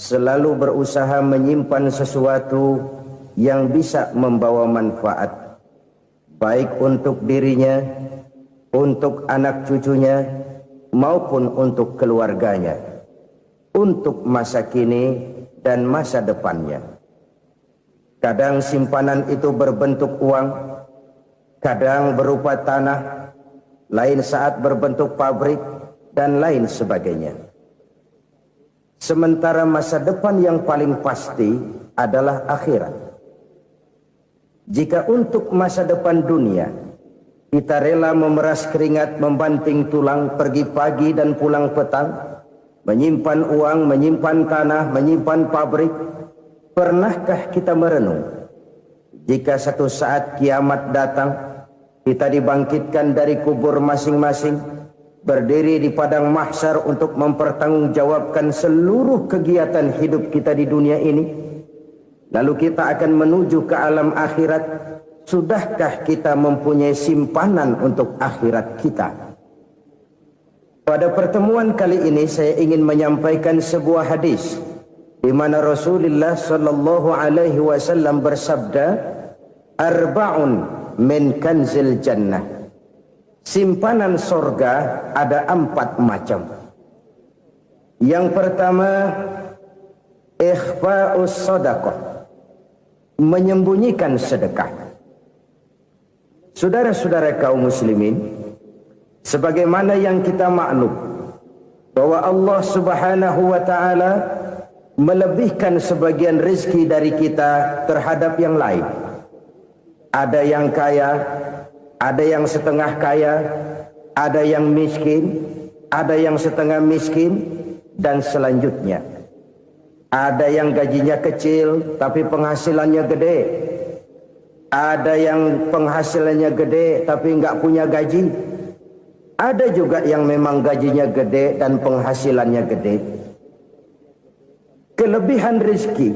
selalu berusaha menyimpan sesuatu yang bisa membawa manfaat, baik untuk dirinya, untuk anak cucunya, maupun untuk keluarganya, untuk masa kini dan masa depannya. Kadang simpanan itu berbentuk uang, kadang berupa tanah, lain saat berbentuk pabrik, dan lain sebagainya. Sementara masa depan yang paling pasti adalah akhirat. Jika untuk masa depan dunia kita rela memeras keringat, membanting tulang, pergi pagi dan pulang petang, menyimpan uang, menyimpan tanah, menyimpan pabrik, pernahkah kita merenung jika satu saat kiamat datang, kita dibangkitkan dari kubur masing-masing, berdiri di padang mahsyar untuk mempertanggungjawabkan seluruh kegiatan hidup kita di dunia ini. Lalu kita akan menuju ke alam akhirat. Sudahkah kita mempunyai simpanan untuk akhirat kita? Pada pertemuan kali ini saya ingin menyampaikan sebuah hadis di mana Rasulullah sallallahu alaihi wasallam bersabda, "Arba'un min kanzil jannah." Simpanan sorga ada 4 macam. Yang pertama, ikhfa'us sadaqah, menyembunyikan sedekah. Saudara-saudara kaum muslimin, sebagaimana yang kita maklum bahwa Allah Subhanahu wa taala melebihkan sebagian rezeki dari kita terhadap yang lain. Ada yang kaya, ada yang setengah kaya, ada yang miskin, ada yang setengah miskin, dan selanjutnya. Ada yang gajinya kecil tapi penghasilannya gede. Ada yang penghasilannya gede tapi nggak punya gaji. Ada juga yang memang gajinya gede dan penghasilannya gede. Kelebihan rezeki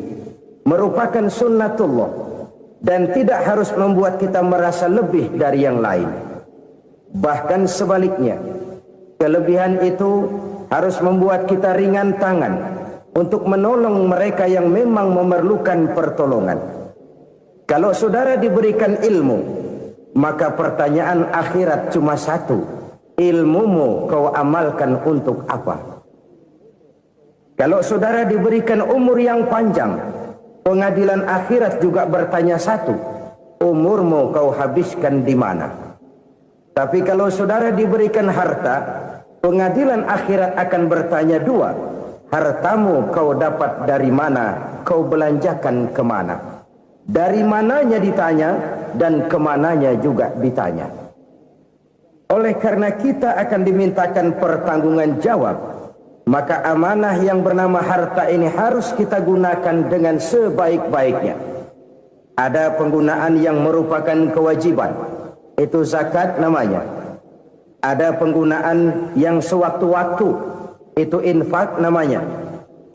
merupakan sunnatullah dan tidak harus membuat kita merasa lebih dari yang lain. Bahkan sebaliknya, kelebihan itu harus membuat kita ringan tangan untuk menolong mereka yang memang memerlukan pertolongan. Kalau saudara diberikan ilmu, maka pertanyaan akhirat cuma satu: ilmumu kau amalkan untuk apa? Kalau saudara diberikan umur yang panjang, pengadilan akhirat juga bertanya satu: umurmu kau habiskan di mana? Tapi kalau saudara diberikan harta, pengadilan akhirat akan bertanya 2: hartamu kau dapat dari mana? Kau belanjakan kemana? Dari mananya ditanya, dan kemananya juga ditanya. Oleh karena kita akan dimintakan pertanggungan jawab, maka amanah yang bernama harta ini harus kita gunakan dengan sebaik-baiknya. Ada penggunaan yang merupakan kewajiban, itu zakat namanya. Ada penggunaan yang sewaktu-waktu, itu infak namanya.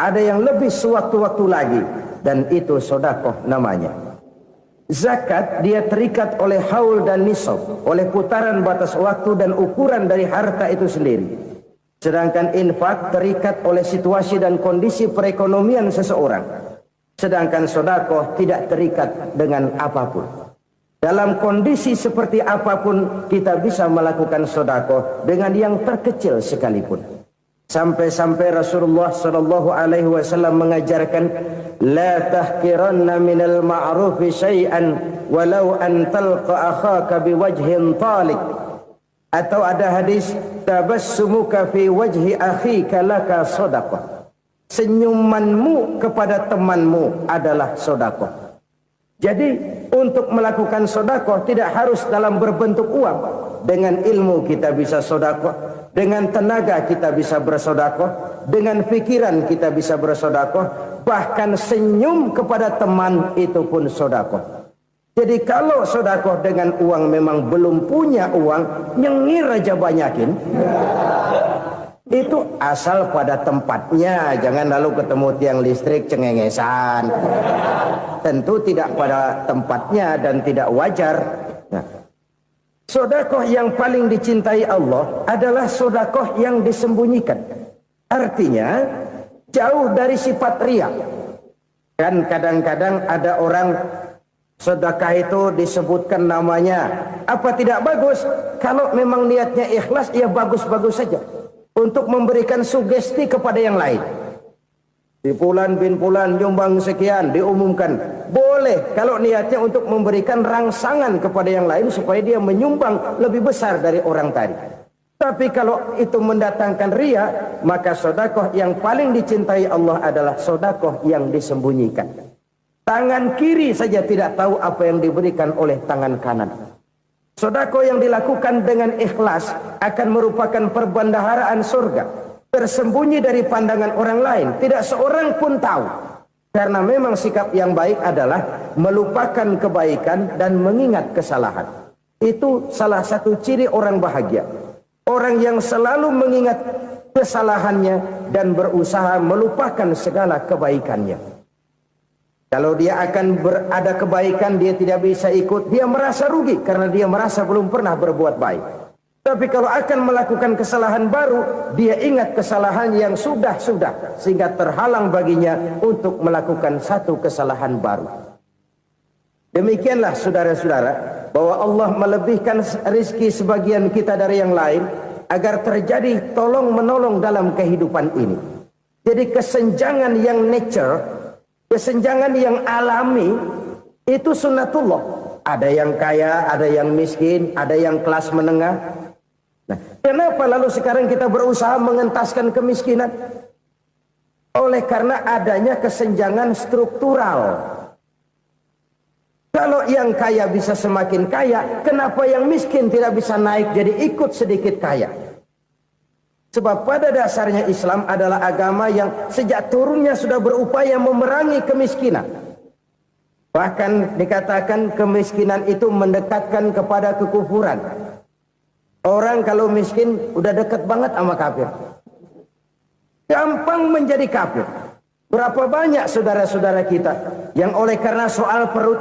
Ada yang lebih sewaktu-waktu lagi, dan itu sedekah namanya. Zakat dia terikat oleh haul dan nisab, oleh putaran batas waktu dan ukuran dari harta itu sendiri. Sedangkan infak terikat oleh situasi dan kondisi perekonomian seseorang. Sedangkan sedekah tidak terikat dengan apapun. Dalam kondisi seperti apapun kita bisa melakukan sedekah dengan yang terkecil sekalipun. Sampai-sampai Rasulullah sallallahu alaihi wasallam mengajarkan, la tahqiranna minal ma'rufi syai'an walau an talqa akhaka biwajhin talik. Atau ada hadis, tabassumuka fi wajhi akhika laka shadaqah. Senyumanmu kepada temanmu adalah sedekah. Jadi untuk melakukan sedekah tidak harus dalam berbentuk uang. Dengan ilmu kita bisa sedekah, dengan tenaga kita bisa bersedekah, dengan pikiran kita bisa bersedekah, bahkan senyum kepada teman itu pun sedekah. Jadi kalau sedekah dengan uang memang belum punya uang, nyengir aja banyakin. Itu asal pada tempatnya, jangan lalu ketemu tiang listrik cengengesan. Tentu tidak pada tempatnya dan tidak wajar. Nah, sedekah yang paling dicintai Allah adalah sedekah yang disembunyikan. Artinya, jauh dari sifat riya. Kan kadang-kadang ada orang sedekah itu disebutkan namanya, apa tidak bagus? Kalau memang niatnya ikhlas, ya bagus-bagus saja. Untuk memberikan sugesti kepada yang lain. Di Fulan bin Fulan nyumbang sekian, diumumkan. Boleh kalau niatnya untuk memberikan rangsangan kepada yang lain supaya dia menyumbang lebih besar dari orang tadi. Tapi kalau itu mendatangkan riya, maka sedekah yang paling dicintai Allah adalah sedekah yang disembunyikan. Tangan kiri saja tidak tahu apa yang diberikan oleh tangan kanan. Sedekah yang dilakukan dengan ikhlas akan merupakan perbendaharaan surga. Tersembunyi dari pandangan orang lain, tidak seorang pun tahu. Karena memang sikap yang baik adalah melupakan kebaikan dan mengingat kesalahan. Itu salah satu ciri orang bahagia. Orang yang selalu mengingat kesalahannya dan berusaha melupakan segala kebaikannya. Kalau dia akan berada kebaikan, dia tidak bisa ikut, dia merasa rugi karena dia merasa belum pernah berbuat baik. Tapi kalau akan melakukan kesalahan baru, dia ingat kesalahan yang sudah-sudah, sehingga terhalang baginya untuk melakukan satu kesalahan baru. Demikianlah saudara-saudara, bahwa Allah melebihkan rizki sebagian kita dari yang lain, agar terjadi tolong-menolong dalam kehidupan ini. Jadi kesenjangan yang nature, kesenjangan yang alami, itu sunnatullah. Ada yang kaya, ada yang miskin, ada yang kelas menengah. Nah, kenapa lalu sekarang kita berusaha mengentaskan kemiskinan? Oleh karena adanya kesenjangan struktural. Kalau yang kaya bisa semakin kaya, kenapa yang miskin tidak bisa naik jadi ikut sedikit kaya? Sebab pada dasarnya Islam adalah agama yang sejak turunnya sudah berupaya memerangi kemiskinan. Bahkan dikatakan kemiskinan itu mendekatkan kepada kekufuran. Orang kalau miskin udah dekat banget sama kafir. Gampang menjadi kafir. Berapa banyak saudara-saudara kita yang oleh karena soal perut,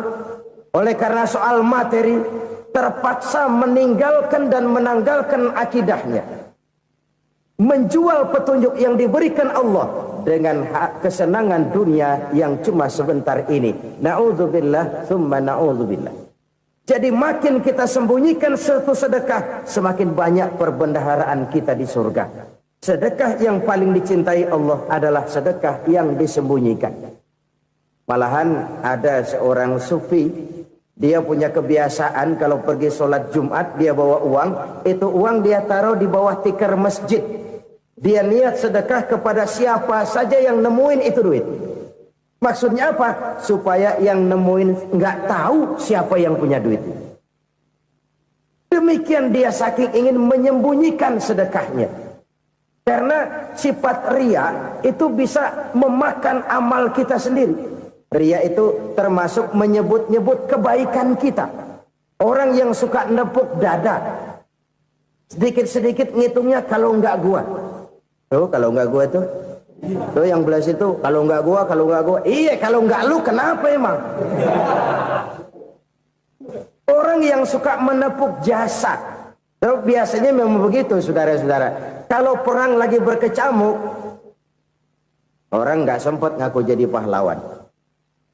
oleh karena soal materi, terpaksa meninggalkan dan menanggalkan akidahnya. Menjual petunjuk yang diberikan Allah dengan kesenangan dunia yang cuma sebentar ini. Na'udzubillah, thumma na'udzubillah. Jadi makin kita sembunyikan satu sedekah, semakin banyak perbendaharaan kita di surga. Sedekah yang paling dicintai Allah adalah sedekah yang disembunyikan. Malahan ada seorang sufi, dia punya kebiasaan kalau pergi sholat Jumat, dia bawa uang, itu uang dia taruh di bawah tikar masjid. Dia niat sedekah kepada siapa saja yang nemuin itu duit. Maksudnya apa? Supaya yang nemuin nggak tahu siapa yang punya duit. Demikian dia saking ingin menyembunyikan sedekahnya. Karena sifat riya itu bisa memakan amal kita sendiri. Riya itu termasuk menyebut-nyebut kebaikan kita. Orang yang suka nepuk dada, sedikit-sedikit ngitungnya kalau nggak gua. Tuh kalau nggak gua tuh. Tuh yang belas itu kalau nggak gua. Iya kalau nggak lu kenapa emang? Orang yang suka menepuk jasad. Tuh biasanya memang begitu saudara-saudara. Kalau perang lagi berkecamuk, orang nggak sempat ngaku jadi pahlawan.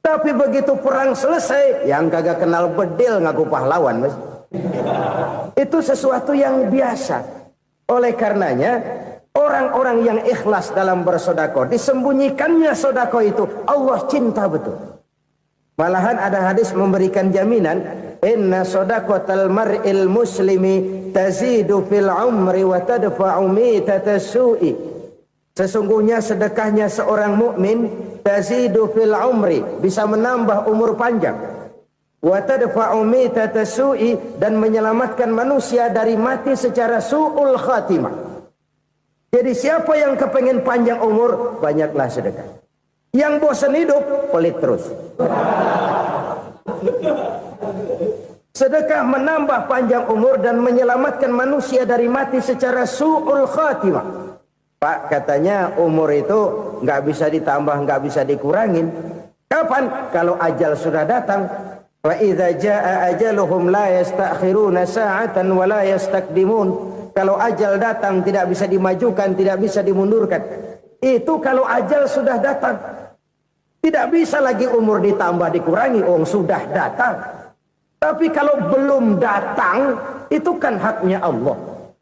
Tapi begitu perang selesai, yang kagak kenal bedil ngaku pahlawan, mas. Itu sesuatu yang biasa. Oleh karenanya orang-orang yang ikhlas dalam bersedekah, disembunyikannya sedekah itu Allah cinta betul. Malahan ada hadis memberikan jaminan, inna shadaqatal mar'il muslimi tazidu fil umri wa tadfa'u mitatas su'i. Sesungguhnya sedekahnya seorang mukmin tazidu fil umri, bisa menambah umur panjang. Wa tadfa'u mitatas su'i, dan menyelamatkan manusia dari mati secara su'ul khatimah. Jadi siapa yang kepengen panjang umur, banyaklah sedekah. Yang bosan hidup, pelit terus. Sedekah menambah panjang umur dan menyelamatkan manusia dari mati secara su'ul khatimah. Pak, katanya umur itu nggak bisa ditambah, nggak bisa dikurangin. Kapan? Kalau ajal sudah datang. Wa idza jaa ajaluhum la yastakhiruna sa'atan wa la yastakdimun. Kalau ajal datang tidak bisa dimajukan, tidak bisa dimundurkan. Itu kalau ajal sudah datang. Tidak bisa lagi umur ditambah dikurangi, sudah datang. Tapi kalau belum datang, itu kan haknya Allah.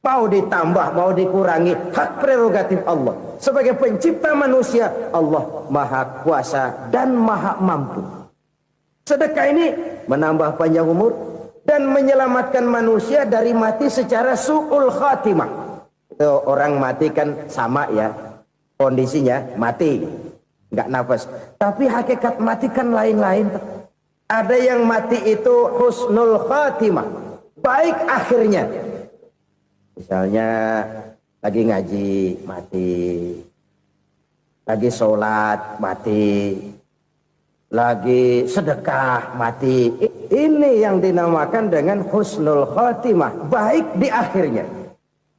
Mau ditambah, mau dikurangi, hak prerogatif Allah. Sebagai pencipta manusia, Allah maha kuasa dan maha mampu. Sedekah ini menambah panjang umur dan menyelamatkan manusia dari mati secara su'ul khatimah. Orang mati kan sama ya, kondisinya mati, nggak nafas. Tapi hakikat mati kan lain-lain. Ada yang mati itu husnul khatimah, baik akhirnya. Misalnya lagi ngaji mati, lagi sholat mati, lagi sedekah mati. Ini yang dinamakan dengan husnul khatimah, baik di akhirnya.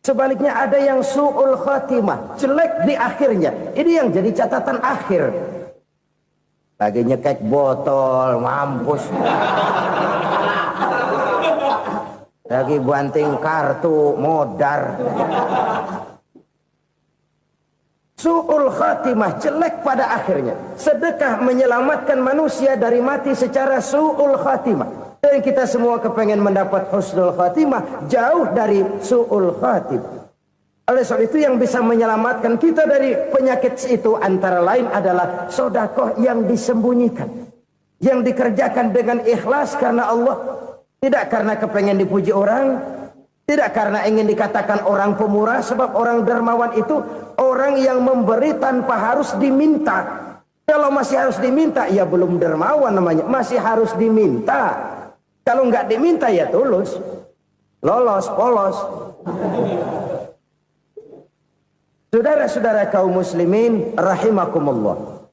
Sebaliknya ada yang su'ul khatimah, jelek di akhirnya. Ini yang jadi catatan akhir. Lagi nyekek botol, mampus. Lagi banting kartu, modar. Su'ul khatimah, jelek pada akhirnya. Sedekah menyelamatkan manusia dari mati secara su'ul khatimah. Dan kita semua kepengen mendapat husnul khatimah, jauh dari su'ul khatimah. Oleh sebab itu yang bisa menyelamatkan kita dari penyakit itu antara lain adalah sedekah yang disembunyikan, yang dikerjakan dengan ikhlas karena Allah, tidak karena kepengen dipuji orang, tidak karena ingin dikatakan orang pemurah. Sebab orang dermawan itu orang yang memberi tanpa harus diminta. Kalau masih harus diminta, ya belum dermawan namanya, masih harus diminta. Kalau nggak diminta ya tulus, lolos, polos. Saudara-saudara kaum muslimin rahimakumullah.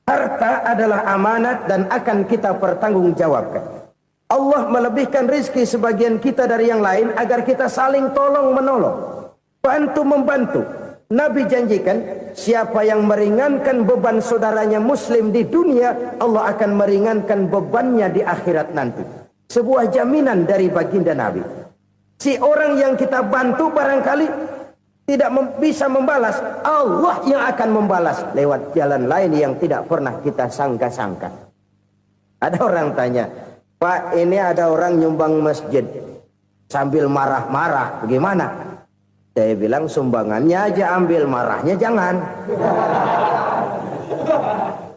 Harta adalah amanat dan akan kita pertanggungjawabkan. Allah melebihkan rizki sebagian kita dari yang lain agar kita saling tolong menolong, bantu membantu. Nabi janjikan siapa yang meringankan beban saudaranya muslim di dunia, Allah akan meringankan bebannya di akhirat nanti. Sebuah jaminan dari baginda Nabi. Si orang yang kita bantu barangkali tidak bisa membalas, Allah yang akan membalas lewat jalan lain yang tidak pernah kita sangka-sangka. Ada orang tanya, Pak, ini ada orang nyumbang masjid sambil marah-marah, bagaimana? Saya bilang sumbangannya aja ambil, marahnya jangan.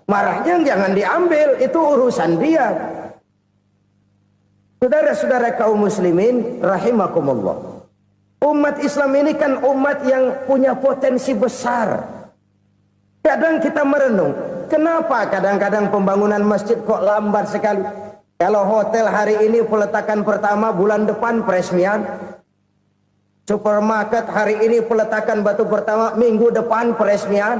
Marahnya jangan diambil, itu urusan dia. Saudara-saudara kaum muslimin rahimakumullah. Umat Islam ini kan umat yang punya potensi besar. Kadang kita merenung, kenapa kadang-kadang pembangunan masjid kok lambat sekali? Kalau hotel hari ini peletakan pertama, bulan depan peresmian. Supermarket hari ini peletakan batu pertama, minggu depan peresmian.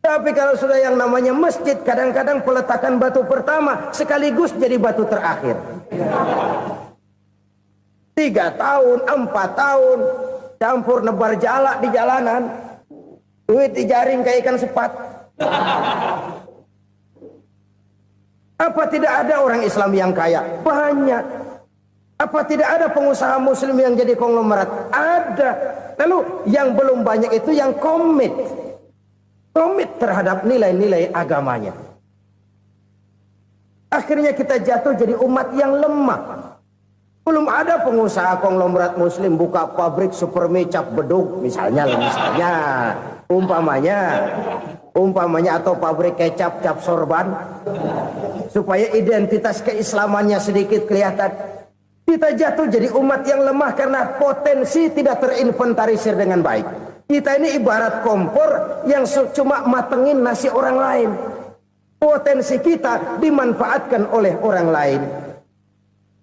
Tapi kalau sudah yang namanya masjid, kadang-kadang peletakan batu pertama sekaligus jadi batu terakhir. 3 tahun, 4 tahun, campur nebar jalak di jalanan, duit dijaring kayak ikan sepat. Apa tidak ada orang Islam yang kaya? Banyak. Apa tidak ada pengusaha muslim yang jadi konglomerat? Ada. Lalu yang belum banyak itu yang komit terhadap nilai-nilai agamanya. Akhirnya kita jatuh jadi umat yang lemah. Belum ada pengusaha konglomerat muslim buka pabrik supermi cap beduk misalnya umpamanya atau pabrik kecap cap sorban supaya identitas keislamannya sedikit kelihatan. Kita jatuh jadi umat yang lemah karena potensi tidak terinventarisir dengan baik. Kita ini ibarat kompor yang cuma matengin nasi orang lain. Potensi kita dimanfaatkan oleh orang lain.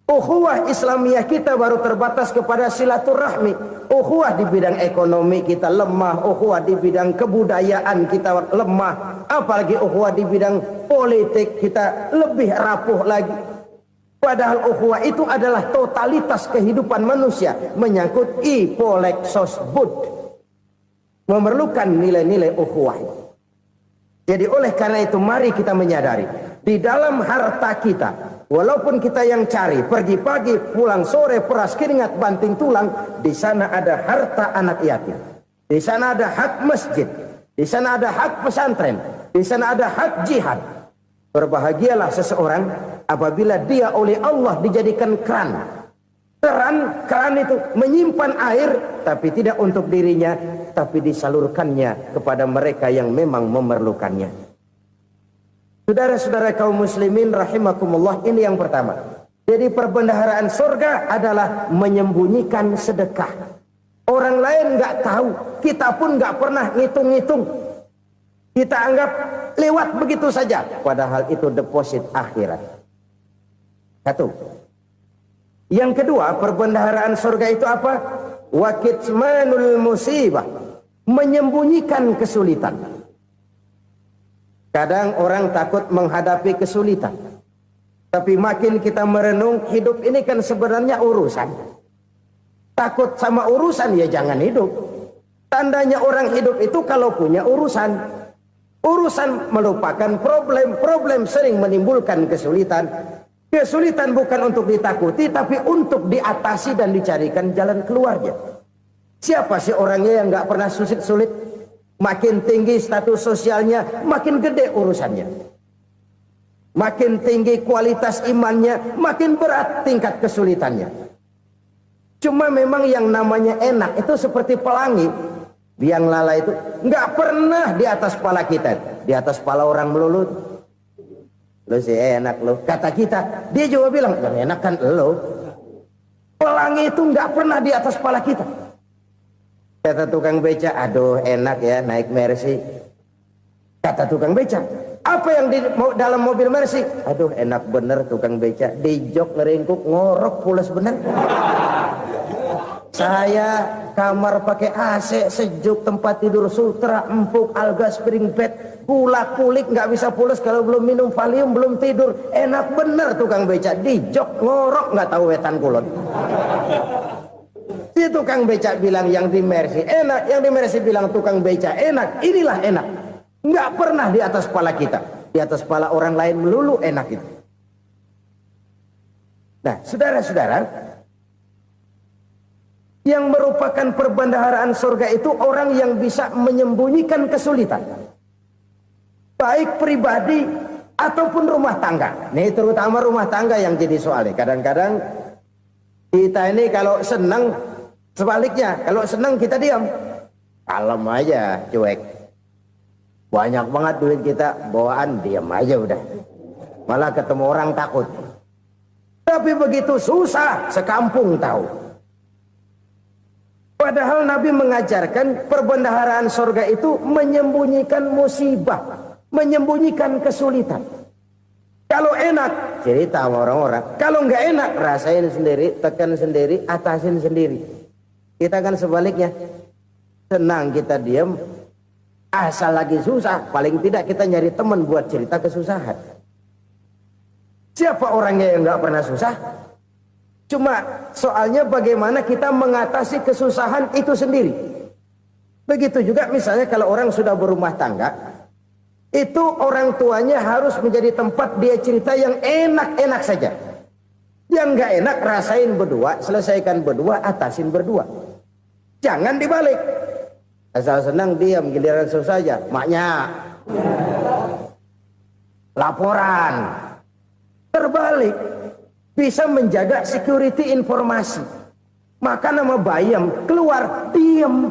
Ukhuwah Islamiyah kita baru terbatas kepada silaturahmi. Ukhuwah di bidang ekonomi kita lemah. Ukhuwah di bidang kebudayaan kita lemah. Apalagi ukhuwah di bidang politik kita lebih rapuh lagi. Padahal ukhuwah itu adalah totalitas kehidupan manusia, menyangkut ipolek sosbud, memerlukan nilai-nilai ukhuwah. Jadi oleh karena itu mari kita menyadari di dalam harta kita, walaupun kita yang cari pergi pagi pulang sore peras keringat banting tulang, di sana ada harta anak yatim, di sana ada hak masjid, Di sana ada hak pesantren, di sana ada hak jihad. Berbahagialah seseorang apabila dia oleh Allah dijadikan keran. Keran itu menyimpan air, tapi tidak untuk dirinya, tapi disalurkannya kepada mereka yang memang memerlukannya. Saudara-saudara kaum muslimin rahimakumullah, ini yang pertama. Jadi perbendaharaan surga adalah menyembunyikan sedekah. Orang lain nggak tahu, kita pun nggak pernah ngitung-ngitung. Kita anggap lewat begitu saja, padahal itu deposit akhirat. Satu. Yang kedua, perbendaharaan surga itu apa? Wa kitmanul musibah, menyembunyikan kesulitan. Kadang orang takut menghadapi kesulitan, tapi makin kita merenung, hidup ini kan sebenarnya urusan. Takut sama urusan, ya jangan hidup. Tandanya orang hidup itu kalau punya urusan. Urusan melupakan problem. Problem sering menimbulkan kesulitan. Kesulitan bukan untuk ditakuti, tapi untuk diatasi dan dicarikan jalan keluarnya. Siapa sih orangnya yang gak pernah sulit-sulit? Makin tinggi status sosialnya, makin gede urusannya. Makin tinggi kualitas imannya, makin berat tingkat kesulitannya. Cuma memang yang namanya enak itu seperti pelangi. Biang lala itu nggak pernah di atas kepala kita, di atas kepala orang melulu. Lo sih enak lo, kata kita. Dia juga bilang yang enak kan lo. Pelangi itu nggak pernah di atas kepala kita. Kata tukang beca, aduh enak ya naik Mercy. Kata tukang beca, apa yang di dalam mobil Mercy? Aduh enak bener tukang beca, di jok ngeringkuk ngorok pulas bener. Saya kamar pakai AC, sejuk, tempat tidur sutra, empuk, alga, spring bed, gula kulik, nggak bisa pulas kalau belum minum Valium, belum tidur. Enak bener tukang beca, di jok ngorok nggak tahu wetan kulon. Si tukang beca bilang yang di Mercy enak, yang di Mercy bilang tukang beca enak. Inilah enak, nggak pernah di atas kepala kita, di atas kepala orang lain melulu enak itu. Nah, saudara-saudara, yang merupakan perbendaharaan surga itu orang yang bisa menyembunyikan kesulitan, baik pribadi ataupun rumah tangga. Nih terutama rumah tangga yang jadi soalnya. Kadang-kadang kita ini kalau senang, sebaliknya kalau senang kita diam, kalem aja, cuek. Banyak banget duit kita bawaan, diam aja udah. Malah ketemu orang takut. Tapi begitu susah, sekampung tahu. Padahal Nabi mengajarkan perbendaharaan surga itu menyembunyikan musibah, menyembunyikan kesulitan. Kalau enak, cerita sama orang-orang. Kalau nggak enak, rasain sendiri, tekan sendiri, atasin sendiri. Kita kan sebaliknya. Senang kita diam, asal lagi susah, paling tidak kita nyari teman buat cerita kesusahan. Siapa orangnya yang nggak pernah susah? Cuma soalnya bagaimana kita mengatasi kesusahan itu sendiri. Begitu juga misalnya kalau orang sudah berumah tangga, itu orang tuanya harus menjadi tempat dia cerita yang enak-enak saja. Yang nggak enak rasain berdua, selesaikan berdua, atasin berdua. Jangan dibalik. Asal senang diam, giliran susah saja. Maknya laporan. Terbalik. Bisa menjaga security informasi. Maka nama bayam keluar diam,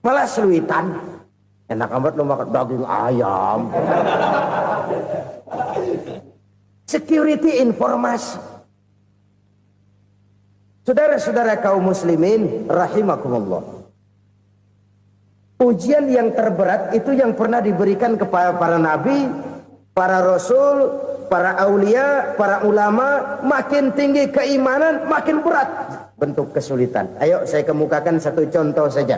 malah seluitan. Enak amat lo makan daging ayam. Security informasi. Saudara-saudara kaum muslimin rahimakumullah. Ujian yang terberat itu yang pernah diberikan kepada para nabi, para rasul, para aulia, para ulama. Makin tinggi keimanan, makin berat bentuk kesulitan. Ayo saya kemukakan satu contoh saja.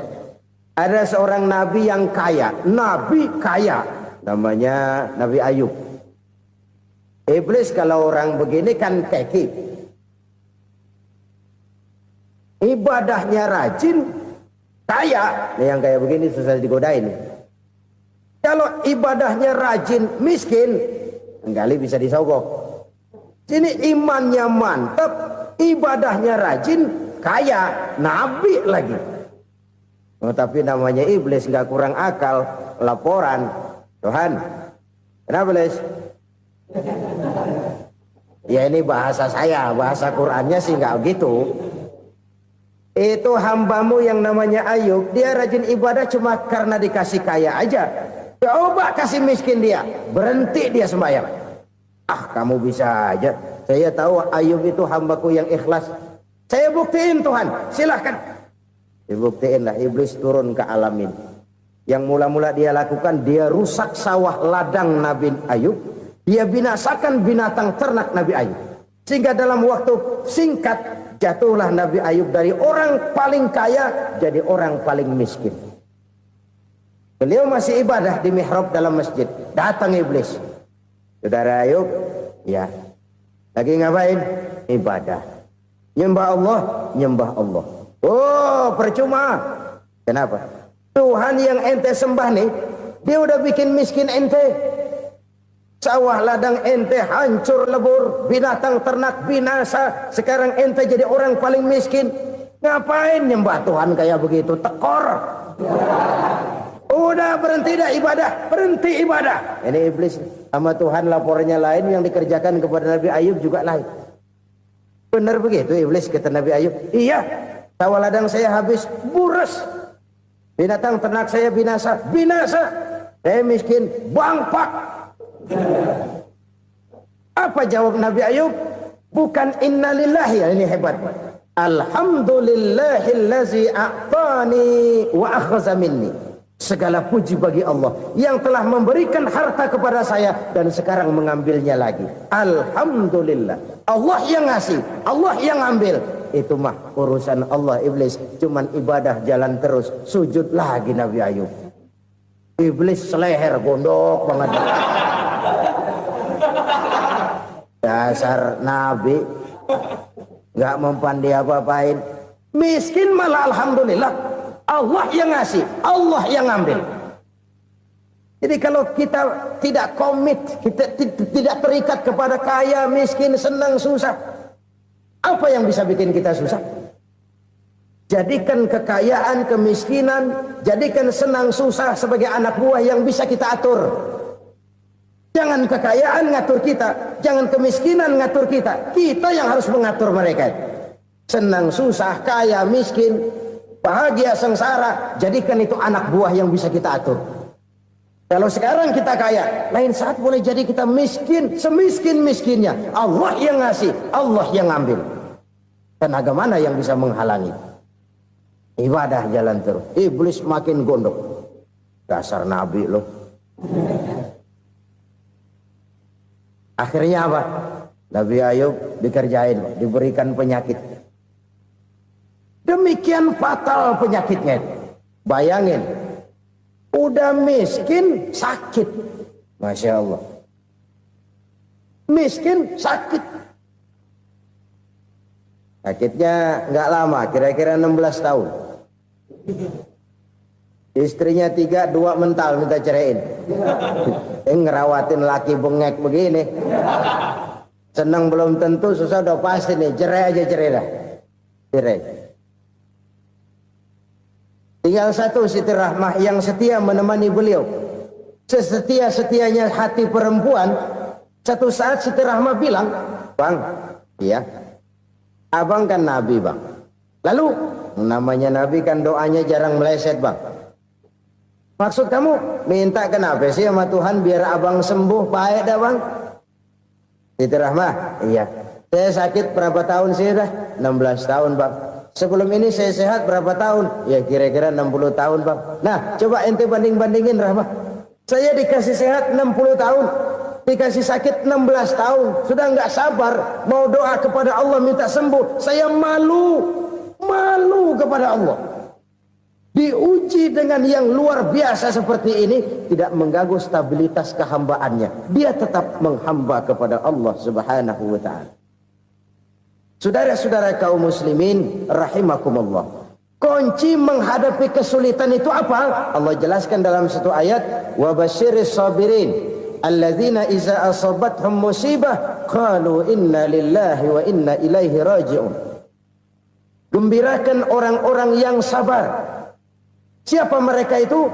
Ada seorang nabi yang kaya, nabi kaya, namanya Nabi Ayub. Iblis kalau orang begini kan keki, ibadahnya rajin, kaya. Nih yang kayak begini susah digodain. Kalau ibadahnya rajin, miskin, kali bisa disogok. Sini imannya mantap, ibadahnya rajin, kaya, nabi lagi. Oh, tapi namanya iblis nggak kurang akal, laporan, Tuhan, kenapa Les? Ya ini bahasa saya, bahasa Qurannya sih nggak gitu. Itu hambamu yang namanya Ayub, dia rajin ibadah cuma karena dikasih kaya aja. Coba kasih miskin dia, berhenti dia sembahyang. Ah, kamu bisa aja. Saya tahu Ayub itu hambaku yang ikhlas. Saya buktiin Tuhan, silahkan. Dibuktiinlah, iblis turun ke alam ini. Yang mula-mula dia lakukan, dia rusak sawah ladang Nabi Ayub. Dia binasakan binatang ternak Nabi Ayub. Sehingga dalam waktu singkat, jatuhlah Nabi Ayub dari orang paling kaya jadi orang paling miskin. Beliau masih ibadah di mihrab dalam masjid. Datang iblis. Saudara Ayub, ya, lagi ngapain? Ibadah. Nyembah Allah, nyembah Allah. Oh, percuma. Kenapa? Tuhan yang ente sembah nih, dia udah bikin miskin ente. Sawah ladang ente hancur lebur, binatang ternak binasa. Sekarang ente jadi orang paling miskin. Ngapain nyembah Tuhan kayak begitu? Tekor. Udah berhenti dah ibadah, berhenti ibadah. Ini iblis sama Tuhan laporannya lain, yang dikerjakan kepada Nabi Ayub juga lain. Benar begitu iblis kata Nabi Ayub? Iya, sawah ladang saya habis, buras. Binatang ternak saya binasa, binasa. Saya miskin, bangpak. Apa jawab Nabi Ayub? Bukan innalillahi, ini hebat. Alhamdulillahillazi a'tani wa akhza minni. Segala puji bagi Allah yang telah memberikan harta kepada saya dan sekarang mengambilnya lagi. Alhamdulillah. Allah yang ngasih, Allah yang ambil. Itu mah urusan Allah. Iblis cuman ibadah jalan terus, sujud lagi Nabi Ayub. Iblis seleher gondok banget. Dasar Nabi nggak mempan dia apa-apain. Miskin malah alhamdulillah. Allah yang ngasih, Allah yang ngambil. Jadi kalau kita tidak komit, kita tidak terikat kepada kaya, miskin, senang, susah, apa yang bisa bikin kita susah? Jadikan kekayaan, kemiskinan, jadikan senang, susah sebagai anak buah yang bisa kita atur. Jangan kekayaan ngatur kita, jangan kemiskinan ngatur kita. Kita yang harus mengatur mereka. Senang, susah, kaya, miskin, bahagia, sengsara, jadikan itu anak buah yang bisa kita atur. Kalau sekarang kita kaya, lain saat boleh jadi kita miskin, semiskin-miskinnya. Allah yang ngasih, Allah yang ngambil. Tenaga mana yang bisa menghalangi? Ibadah jalan terus. Iblis makin gondok. Dasar Nabi loh. Akhirnya apa? Nabi Ayub dikerjain, diberikan penyakit. Demikian fatal penyakitnya. Bayangin, udah miskin sakit. Masya Allah. Miskin sakit. Sakitnya nggak lama, kira-kira 16 tahun. Istrinya 3, 2 mental minta ceraiin. Ngerawatin laki bengek begini. Senang belum tentu, susah udah pasti nih. Cerai aja, cerai dah. Cerai. Tinggal satu Siti Rahmah yang setia menemani beliau. Sesetia-setianya hati perempuan. Satu saat Siti Rahmah bilang, "Bang, iya, abang kan Nabi bang. Lalu namanya Nabi kan doanya jarang meleset bang. Maksud kamu minta kenapa sih sama Tuhan biar abang sembuh baik dah bang?" Siti Rahmah, iya. Saya sakit berapa tahun sih dah? 16 tahun bang. Sebelum ini saya sehat berapa tahun? Ya kira-kira 60 tahun bang. Nah coba ente banding-bandingin Rahmah. Saya dikasih sehat 60 tahun. Dikasih sakit 16 tahun. Sudah nggak sabar. Mau doa kepada Allah minta sembuh. Saya malu. Malu kepada Allah. Diuji dengan yang luar biasa seperti ini. Tidak mengganggu stabilitas kehambaannya. Dia tetap menghamba kepada Allah subhanahu wa ta'ala. Saudara-saudara kaum muslimin rahimakumullah. Kunci menghadapi kesulitan itu apa? Allah jelaskan dalam satu ayat, wa basyiris sabirin alladzina iza asabathum musibah qalu inna lillahi wa inna ilaihi raji'un. Gembirakan orang-orang yang sabar Siapa mereka itu?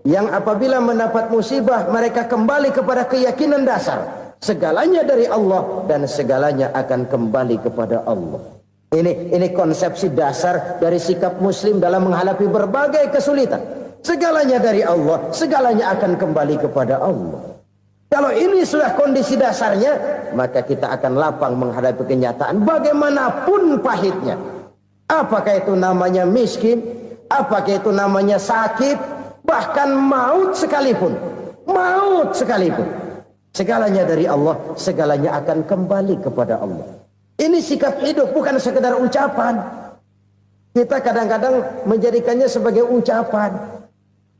Yang apabila mendapat musibah mereka kembali kepada keyakinan dasar, segalanya dari Allah dan segalanya akan kembali kepada Allah. Ini konsepsi dasar dari sikap muslim dalam menghadapi berbagai kesulitan. Segalanya dari Allah, segalanya akan kembali kepada Allah. Kalau ini sudah kondisi dasarnya, maka kita akan lapang menghadapi kenyataan bagaimanapun pahitnya. Apakah itu namanya miskin, apakah itu namanya sakit, bahkan maut sekalipun. Maut sekalipun. Segalanya dari Allah, segalanya akan kembali kepada Allah. Ini sikap hidup, bukan sekedar ucapan. Kita kadang-kadang menjadikannya sebagai ucapan.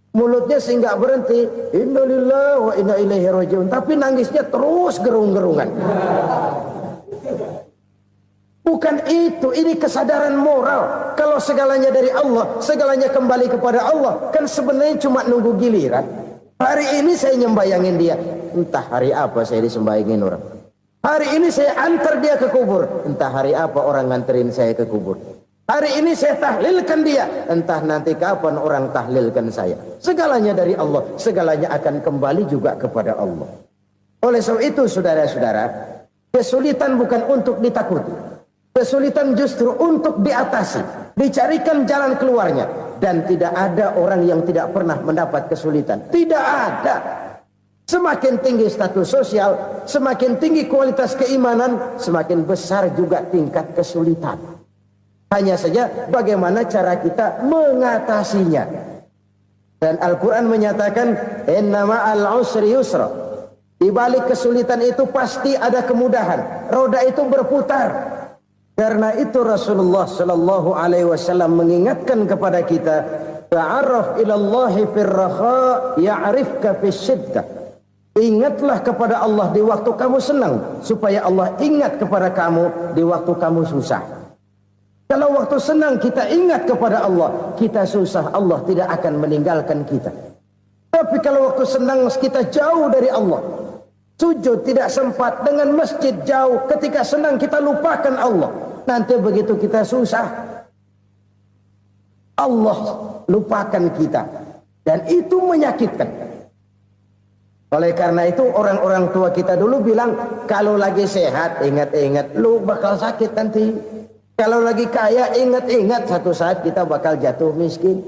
Mulutnya sehingga berhenti, innalillahi wa inna ilaihi rajiun, tapi nangisnya terus gerung-gerungan. Bukan itu, ini kesadaran moral. Kalau segalanya dari Allah, segalanya kembali kepada Allah, kan sebenarnya cuma nunggu giliran. Hari ini saya nyembayangin dia, entah hari apa saya disembayangin orang. Hari ini saya antar dia ke kubur, entah hari apa orang nganterin saya ke kubur. Hari ini saya tahlilkan dia, entah nanti kapan orang tahlilkan saya. Segalanya dari Allah, segalanya akan kembali juga kepada Allah. Oleh sebab itu saudara-saudara, kesulitan bukan untuk ditakuti. Kesulitan justru untuk diatasi, dicarikan jalan keluarnya. Dan tidak ada orang yang tidak pernah mendapat kesulitan. Tidak ada. Semakin tinggi status sosial, semakin tinggi kualitas keimanan, semakin besar juga tingkat kesulitan. Hanya saja bagaimana cara kita mengatasinya. Dan Al-Quran menyatakan, inna ma'al usri yusra. Di balik kesulitan itu pasti ada kemudahan. Roda itu berputar. Karena itu Rasulullah Sallallahu Alaihi Wasallam mengingatkan kepada kita, ta'arraf ilallahi firraha ya'rifka fisyiddah. Ingatlah kepada Allah di waktu kamu senang, supaya Allah ingat kepada kamu di waktu kamu susah. Kalau waktu senang kita ingat kepada Allah, kita susah, Allah tidak akan meninggalkan kita. Tapi kalau waktu senang kita jauh dari Allah, sujud tidak sempat, dengan masjid jauh, ketika senang kita lupakan Allah. Nanti begitu kita susah, Allah lupakan kita. Dan itu menyakitkan. Oleh karena itu orang-orang tua kita dulu bilang, kalau lagi sehat ingat-ingat lu bakal sakit nanti. Kalau lagi kaya ingat-ingat satu saat kita bakal jatuh miskin.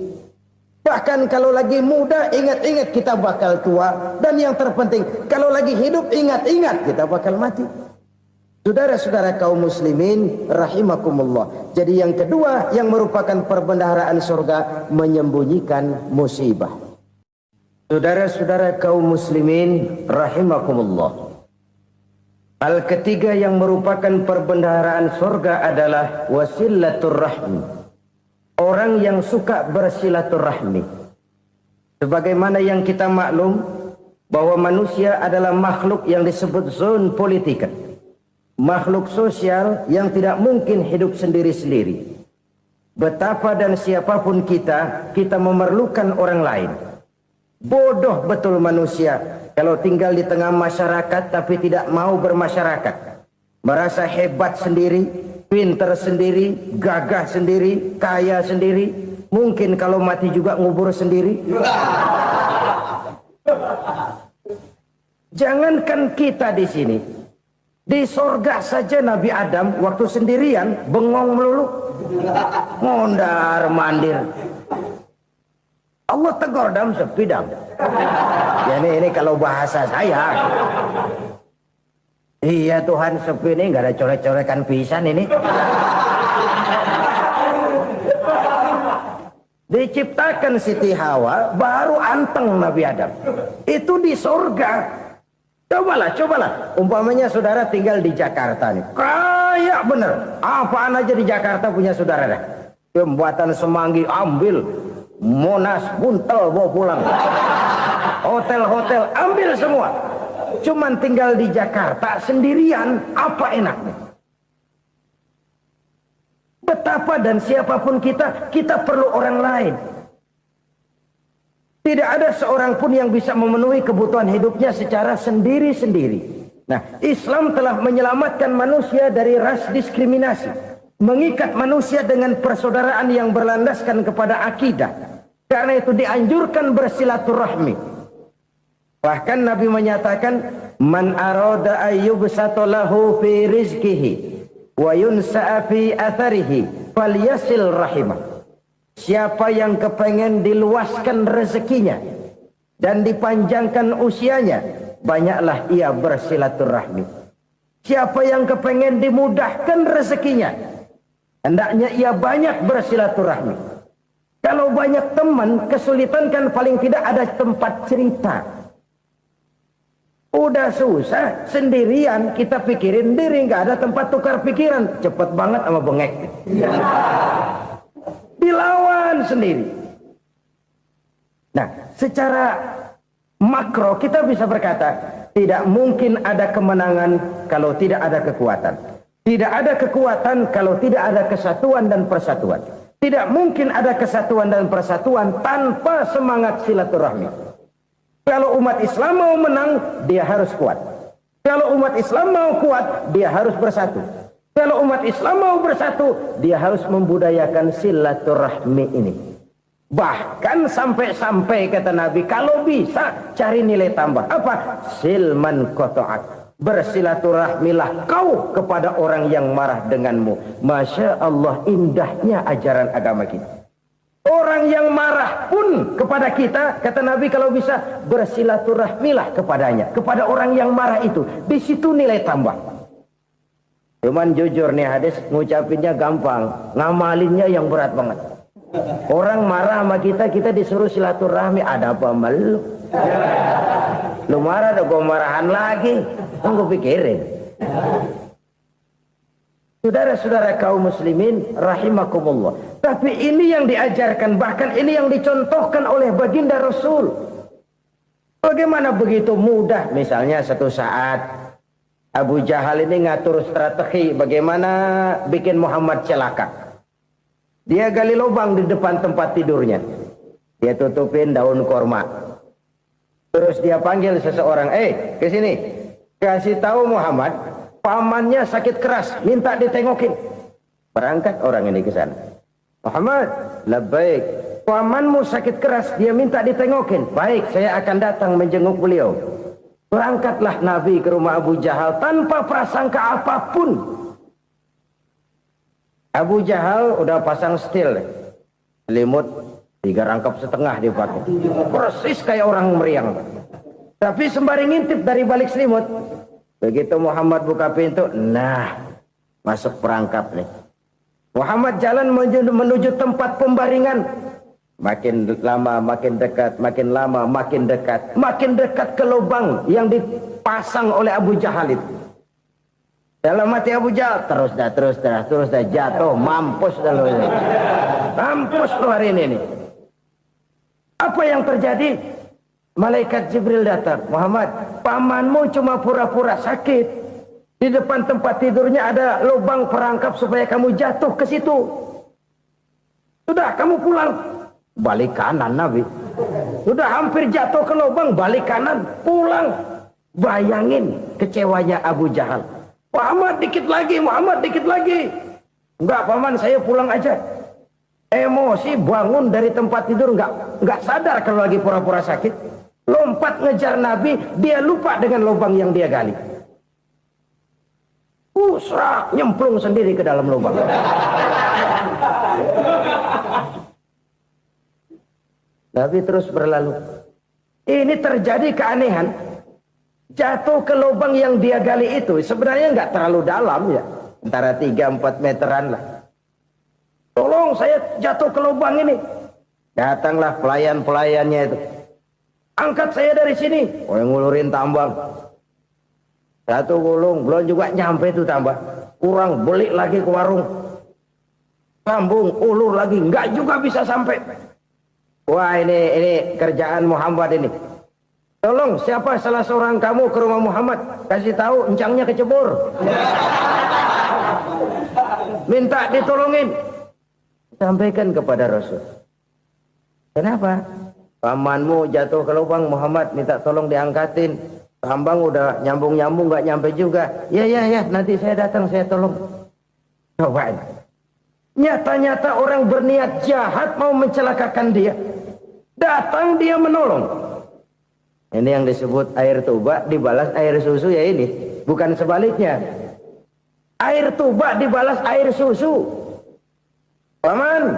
Bahkan kalau lagi muda ingat-ingat kita bakal tua. Dan yang terpenting kalau lagi hidup ingat-ingat kita bakal mati. Saudara-saudara kaum muslimin rahimakumullah. Jadi yang kedua yang merupakan perbendaharaan surga, menyembunyikan musibah. Saudara-saudara kaum muslimin rahimakumullah. Hal ketiga yang merupakan perbendaharaan surga adalah wasilatur rahmi. Orang yang suka bersilaturahmi. Sebagaimana yang kita maklum bahwa manusia adalah makhluk yang disebut zon politika. Makhluk sosial yang tidak mungkin hidup sendiri-sendiri. Betapa dan siapapun kita memerlukan orang lain. Bodoh betul manusia kalau tinggal di tengah masyarakat tapi tidak mau bermasyarakat. Merasa hebat sendiri, pinter sendiri, gagah sendiri, kaya sendiri. Mungkin kalau mati juga ngubur sendiri. Jangankan kita di sini, di sorga saja Nabi Adam waktu sendirian bengong melulu, mondar mandir. Allah tegur dam sepi dam. Ya ini kalau bahasa saya. Iya Tuhan sepi ini nggak ada coret-corekan pisan ini. Diciptakan Siti Hawa baru anteng Nabi Adam. Itu di surga. Cobalah. Umpamanya saudara tinggal di Jakarta nih. Kayak bener. Apaan aja di Jakarta punya saudara dah. Jembatan Semanggi ambil. Monas buntel bawa pulang. Hotel-hotel ambil semua. Cuman tinggal di Jakarta sendirian, apa enaknya? Betapa dan siapapun kita perlu orang lain. Tidak ada seorang pun yang bisa memenuhi kebutuhan hidupnya secara sendiri-sendiri. Nah, Islam telah menyelamatkan manusia dari ras diskriminasi. Mengikat manusia dengan persaudaraan yang berlandaskan kepada akidah. Karena itu dianjurkan bersilaturahmi. Bahkan Nabi menyatakan, man arada ayyubsata lahu fi rizqihi wa yunsa'a fi atharihi falyasil rahimah. Siapa yang kepengen diluaskan rezekinya dan dipanjangkan usianya, banyaklah ia bersilaturahmi. Siapa yang kepengen dimudahkan rezekinya, hendaknya ia banyak bersilaturahmi. Kalau banyak teman, kesulitan kan paling tidak ada tempat cerita. Udah susah, sendirian kita pikirin diri, nggak ada tempat tukar pikiran. Cepet banget sama bengek. Dilawan sendiri. Nah, secara makro kita bisa berkata, tidak mungkin ada kemenangan kalau tidak ada kekuatan. Tidak ada kekuatan kalau tidak ada kesatuan dan persatuan. Tidak mungkin ada kesatuan dan persatuan tanpa semangat silaturahmi. Kalau umat Islam mau menang, dia harus kuat. Kalau umat Islam mau kuat, dia harus bersatu. Kalau umat Islam mau bersatu, dia harus membudayakan silaturahmi ini. Bahkan sampai-sampai kata Nabi, kalau bisa cari nilai tambah. Apa? Silman qata'ak. Bersilaturahmilah kau kepada orang yang marah denganmu. Masya Allah, indahnya ajaran agama kita. Orang yang marah pun kepada kita, kata Nabi, kalau bisa bersilaturahmilah kepadanya, kepada orang yang marah itu. Di situ nilai tambah. Cuman jujur nih hadis, ngucapinnya gampang, ngamalinnya yang berat banget. Orang marah sama kita, kita disuruh silaturahmi, ada apa malu? Lu marah, ada gua marahan lagi. Tunggu pikirin. Saudara-saudara kaum muslimin rahimakumullah. Tapi ini yang diajarkan, bahkan ini yang dicontohkan oleh baginda Rasul. Bagaimana begitu mudah, misalnya satu saat Abu Jahal ini ngatur strategi bagaimana bikin Muhammad celaka. Dia gali lubang di depan tempat tidurnya. Dia tutupin daun korma. Terus dia panggil seseorang, ke sini. Kasih tahu Muhammad, pamannya sakit keras, minta ditengokin. Berangkat orang ini ke sana. Muhammad, labbaik. Pamanmu sakit keras, dia minta ditengokin. Baik, saya akan datang menjenguk beliau. Berangkatlah Nabi ke rumah Abu Jahal tanpa prasangka apapun. Abu Jahal udah pasang setil, selimut 3 rangkap setengah dipakai, persis kayak orang meriang. Tapi sembari ngintip dari balik selimut, begitu Muhammad buka pintu, nah masuk perangkap nih. Muhammad jalan menuju tempat pembaringan. Makin lama makin dekat, makin lama makin dekat, makin dekat ke lubang yang dipasang oleh Abu Jahal itu. Dalam hati Abu Jahal, terus dah jatuh, mampus dah lo ini. Mampus lo hari ini nih. Apa yang terjadi? Malaikat Jibril datang. Muhammad, pamanmu cuma pura-pura sakit. Di depan tempat tidurnya ada lubang perangkap supaya kamu jatuh ke situ. Sudah, kamu pulang. Balik kanan Nabi. Sudah hampir jatuh ke lubang, balik kanan, pulang. Bayangin kecewanya Abu Jahal. Muhammad dikit lagi, Muhammad dikit lagi. Enggak paman, saya pulang aja. Emosi bangun dari tempat tidur, enggak sadar kalau lagi pura-pura sakit. Lompat ngejar Nabi, dia lupa dengan lubang yang dia gali. Serak, nyemplung sendiri ke dalam lubang. Nabi terus berlalu. Ini terjadi keanehan. Jatuh ke lubang yang dia gali itu sebenarnya nggak terlalu dalam ya, antara 3-4 meteran lah. Tolong saya jatuh ke lubang ini. Datanglah pelayan-pelayannya itu. Angkat saya dari sini. Oh, yang ngulurin tambang. Satu gulung, belum juga nyampe itu tambang. Kurang, beli lagi ke warung. Sambung, ulur lagi, nggak juga bisa sampai. Wah, ini kerjaan Muhammad ini. Tolong, siapa salah seorang kamu ke rumah Muhammad, kasih tahu encangnya kecebur. Minta ditolongin. Sampaikan kepada Rasul. Kenapa? Pamanmu jatuh ke lubang, Muhammad minta tolong diangkatin. Tambang udah nyambung-nyambung nggak nyampe juga. Ya, nanti saya datang, saya tolong. Cobain. Nyata-nyata orang berniat jahat mau mencelakakan dia. Datang dia menolong. Ini yang disebut air tuba dibalas air susu ya ini. Bukan sebaliknya. Air tuba dibalas air susu. Paman,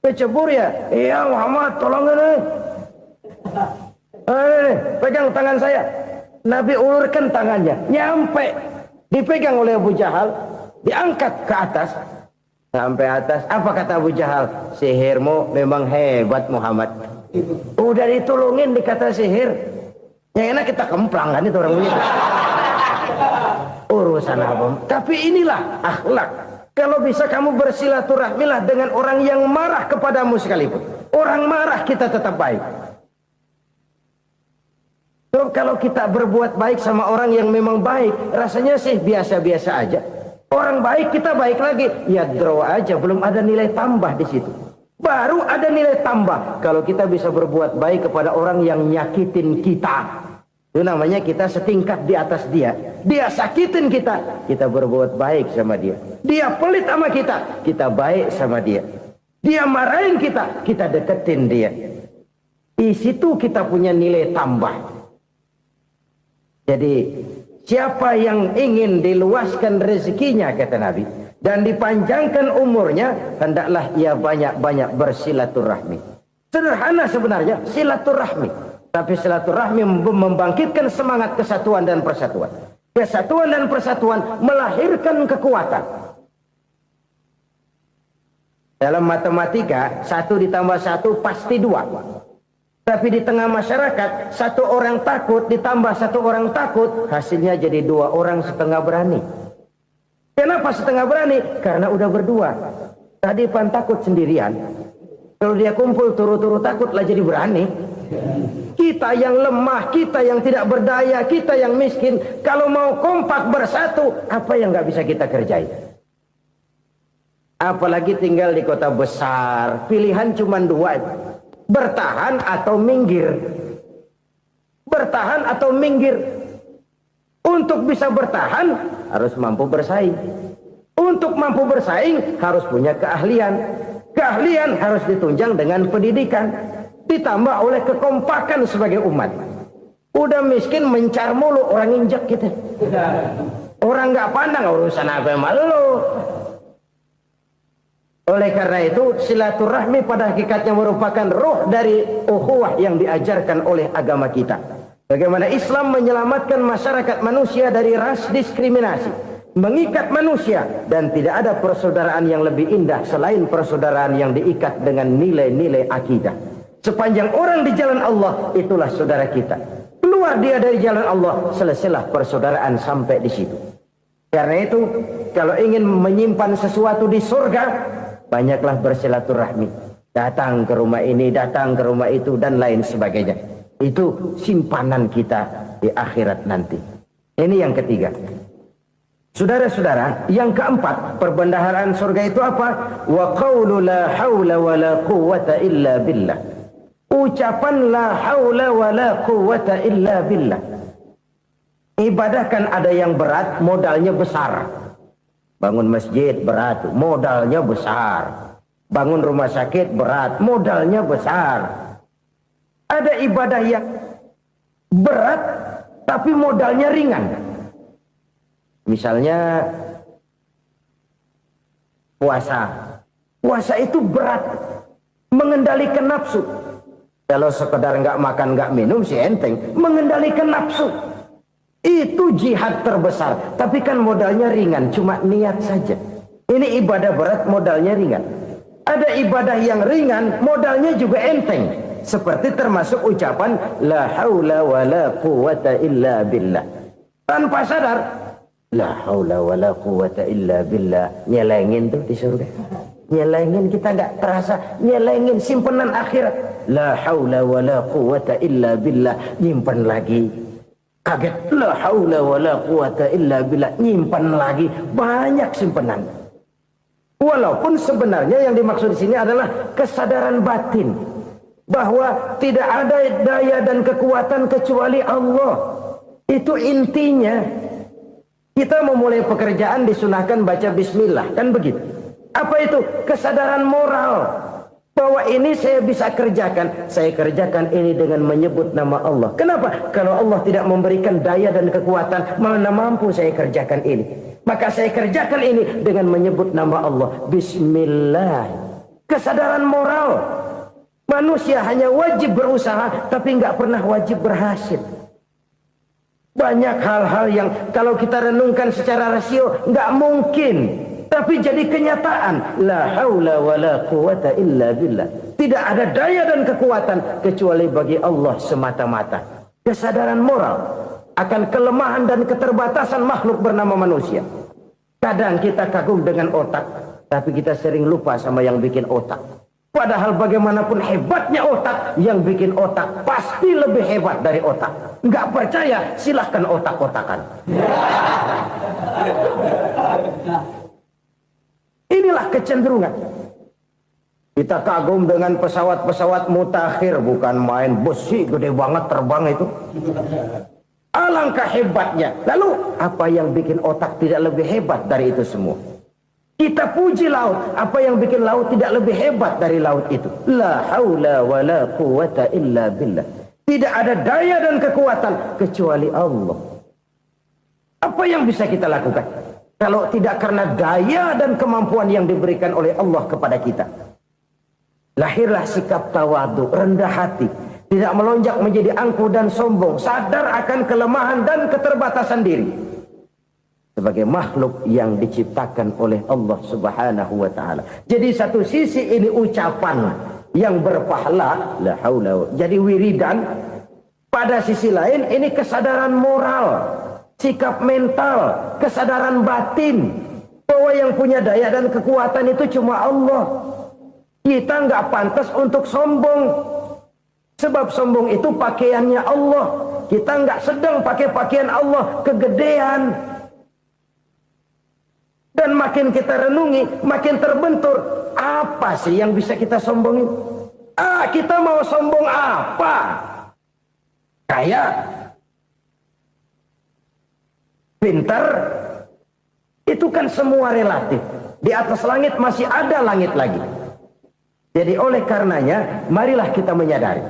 kecebur ya? Iya Muhammad, tolong ini. Pegang tangan saya. Nabi ulurkan tangannya. Nyampe. Dipegang oleh Abu Jahal. Diangkat ke atas. Sampai atas. Apa kata Abu Jahal? Sihirmu memang hebat Muhammad. Udah ditolongin dikata sihir. Yang enak kita kemplang kan itu orang begitu. Urusan apa? Tapi inilah akhlak. Kalau bisa kamu bersilaturahmilah dengan orang yang marah kepadamu sekalipun. Orang marah kita tetap baik. So, kalau kita berbuat baik sama orang yang memang baik, rasanya sih biasa-biasa aja. Orang baik kita baik lagi, ya draw aja, belum ada nilai tambah di situ. Baru ada nilai tambah kalau kita bisa berbuat baik kepada orang yang nyakitin kita. Itu namanya kita setingkat di atas dia. Dia sakitin kita, kita berbuat baik sama dia. Dia pelit sama kita, kita baik sama dia. Dia marahin kita, kita deketin dia. Di situ kita punya nilai tambah. Jadi siapa yang ingin diluaskan rezekinya kata Nabi dan dipanjangkan umurnya, hendaklah ia banyak-banyak bersilaturahmi. Sederhana sebenarnya silaturahmi, tapi silaturahmi membangkitkan semangat kesatuan dan persatuan. Kesatuan dan persatuan melahirkan kekuatan. Dalam matematika 1 ditambah 1 pasti 2. Tapi di tengah masyarakat 1 orang takut ditambah 1 orang takut, hasilnya jadi 2 orang setengah berani. Kenapa setengah berani? Karena udah berdua. Tadi pan takut sendirian. Kalau dia kumpul turu-turu takutlah jadi berani. Kita yang lemah, kita yang tidak berdaya, kita yang miskin, kalau mau kompak bersatu, apa yang nggak bisa kita kerjain? Apalagi tinggal di kota besar, pilihan cuma 2. Bertahan atau minggir. Bertahan atau minggir. Untuk bisa bertahan harus mampu bersaing. Untuk mampu bersaing harus punya keahlian. Keahlian harus ditunjang dengan pendidikan, ditambah oleh kekompakan sebagai umat. Udah miskin mencar mulu, orang injak kita. Orang nggak pandang urusan apa malu. Oleh karena itu silaturahmi pada hakikatnya merupakan roh dari ukhuwah yang diajarkan oleh agama kita. Bagaimana Islam menyelamatkan masyarakat manusia dari ras diskriminasi, mengikat manusia, dan tidak ada persaudaraan yang lebih indah selain persaudaraan yang diikat dengan nilai-nilai akidah. Sepanjang orang di jalan Allah, itulah saudara kita. Keluar dia dari jalan Allah, selesailah persaudaraan sampai di situ. Karena itu, kalau ingin menyimpan sesuatu di surga, banyaklah bersilaturahmi. Datang ke rumah ini, datang ke rumah itu, dan lain sebagainya. Itu simpanan kita di akhirat nanti. Ini yang ketiga. Saudara-saudara, yang keempat, perbendaharaan surga itu apa? Wa qawlu la hawla wa la quwwata illa billah. Ucapan la hawla wa la quwwata illa billah. Ibadah kan ada yang berat, modalnya besar. Bangun masjid berat, modalnya besar. Bangun rumah sakit berat, modalnya besar. Ada ibadah yang berat, tapi modalnya ringan. Misalnya puasa. Puasa itu berat, mengendalikan nafsu. Kalau sekedar nggak makan nggak minum sih enteng, mengendalikan nafsu. Itu jihad terbesar, tapi kan modalnya ringan, cuma niat saja. Ini ibadah berat, modalnya ringan. Ada ibadah yang ringan, modalnya juga enteng. Seperti termasuk ucapan la haula wa la quwwata illa billah. Tanpa sadar, la haula wa la quwwata illa billah. Nyelengin tuh di surga. Nyelengin, kita nggak terasa, nyelengin simpenan akhirat. La haula wa la quwwata illa billah. Nyimpen lagi. Kaget, la haula wa la quwwata illa billah, nyimpan lagi, banyak simpenan. Walaupun sebenarnya yang dimaksud di sini adalah kesadaran batin bahwa tidak ada daya dan kekuatan kecuali Allah. Itu intinya. Kita memulai pekerjaan disunahkan baca bismillah, kan begitu. Apa itu? Kesadaran moral Bahwa ini saya bisa kerjakan. Saya kerjakan ini dengan menyebut nama Allah. Kenapa? Kalau Allah tidak memberikan daya dan kekuatan, mana mampu saya kerjakan ini. Maka saya kerjakan ini dengan menyebut nama Allah. Bismillah. Kesadaran moral. Manusia hanya wajib berusaha, tapi nggak pernah wajib berhasil. Banyak hal-hal yang kalau kita renungkan secara rasio, nggak mungkin. Tapi jadi kenyataan. La haula wa la quwata illa billah. Tidak ada daya dan kekuatan kecuali bagi Allah semata-mata. Kesadaran moral akan kelemahan dan keterbatasan makhluk bernama manusia. Kadang kita kagum dengan otak, tapi kita sering lupa sama yang bikin otak. Padahal bagaimanapun hebatnya otak, yang bikin otak pasti lebih hebat dari otak. Nggak percaya? Silahkan otak-otakan. Inilah kecenderungan. Kita kagum dengan pesawat-pesawat mutakhir, bukan main besi gede banget terbang itu. Alangkah hebatnya. Lalu apa yang bikin otak tidak lebih hebat dari itu semua? Kita puji laut. Apa yang bikin laut tidak lebih hebat dari laut itu? La haula wa la quwata illa billah. Tidak ada daya dan kekuatan kecuali Allah. Apa yang bisa kita lakukan kalau tidak karena daya dan kemampuan yang diberikan oleh Allah kepada kita? Lahirlah sikap tawadu, rendah hati, tidak melonjak menjadi angkuh dan sombong, sadar akan kelemahan dan keterbatasan diri sebagai makhluk yang diciptakan oleh Allah Subhanahu wa taala. Jadi satu sisi ini ucapan yang berpahala, la haula, jadi wiridan. Pada sisi lain ini kesadaran moral, sikap mental, kesadaran batin bahwa yang punya daya dan kekuatan itu cuma Allah. Kita nggak pantas untuk sombong, sebab sombong itu pakaiannya Allah. Kita nggak sedang pakai pakaian Allah, kegedean. Dan makin kita renungi, makin terbentur. Apa sih yang bisa kita sombongin? Kita mau sombong apa? Kaya, pintar, itu kan semua relatif. Di atas langit masih ada langit lagi. Jadi oleh karenanya, marilah kita menyadari.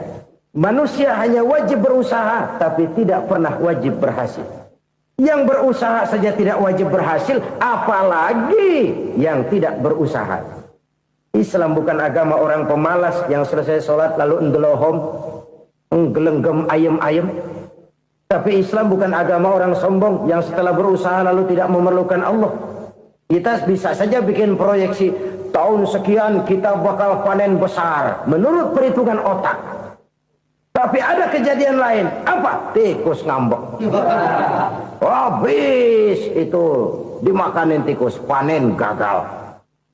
Manusia hanya wajib berusaha, tapi tidak pernah wajib berhasil. Yang berusaha saja tidak wajib berhasil, apalagi yang tidak berusaha. Islam bukan agama orang pemalas yang selesai sholat lalu endelohom, nggelenggem ayem-ayem. Tapi Islam bukan agama orang sombong yang setelah berusaha lalu tidak memerlukan Allah. Kita bisa saja bikin proyeksi, tahun sekian kita bakal panen besar menurut perhitungan otak. Tapi ada kejadian lain. Apa? Tikus ngambek. Habis itu dimakanin tikus, panen gagal.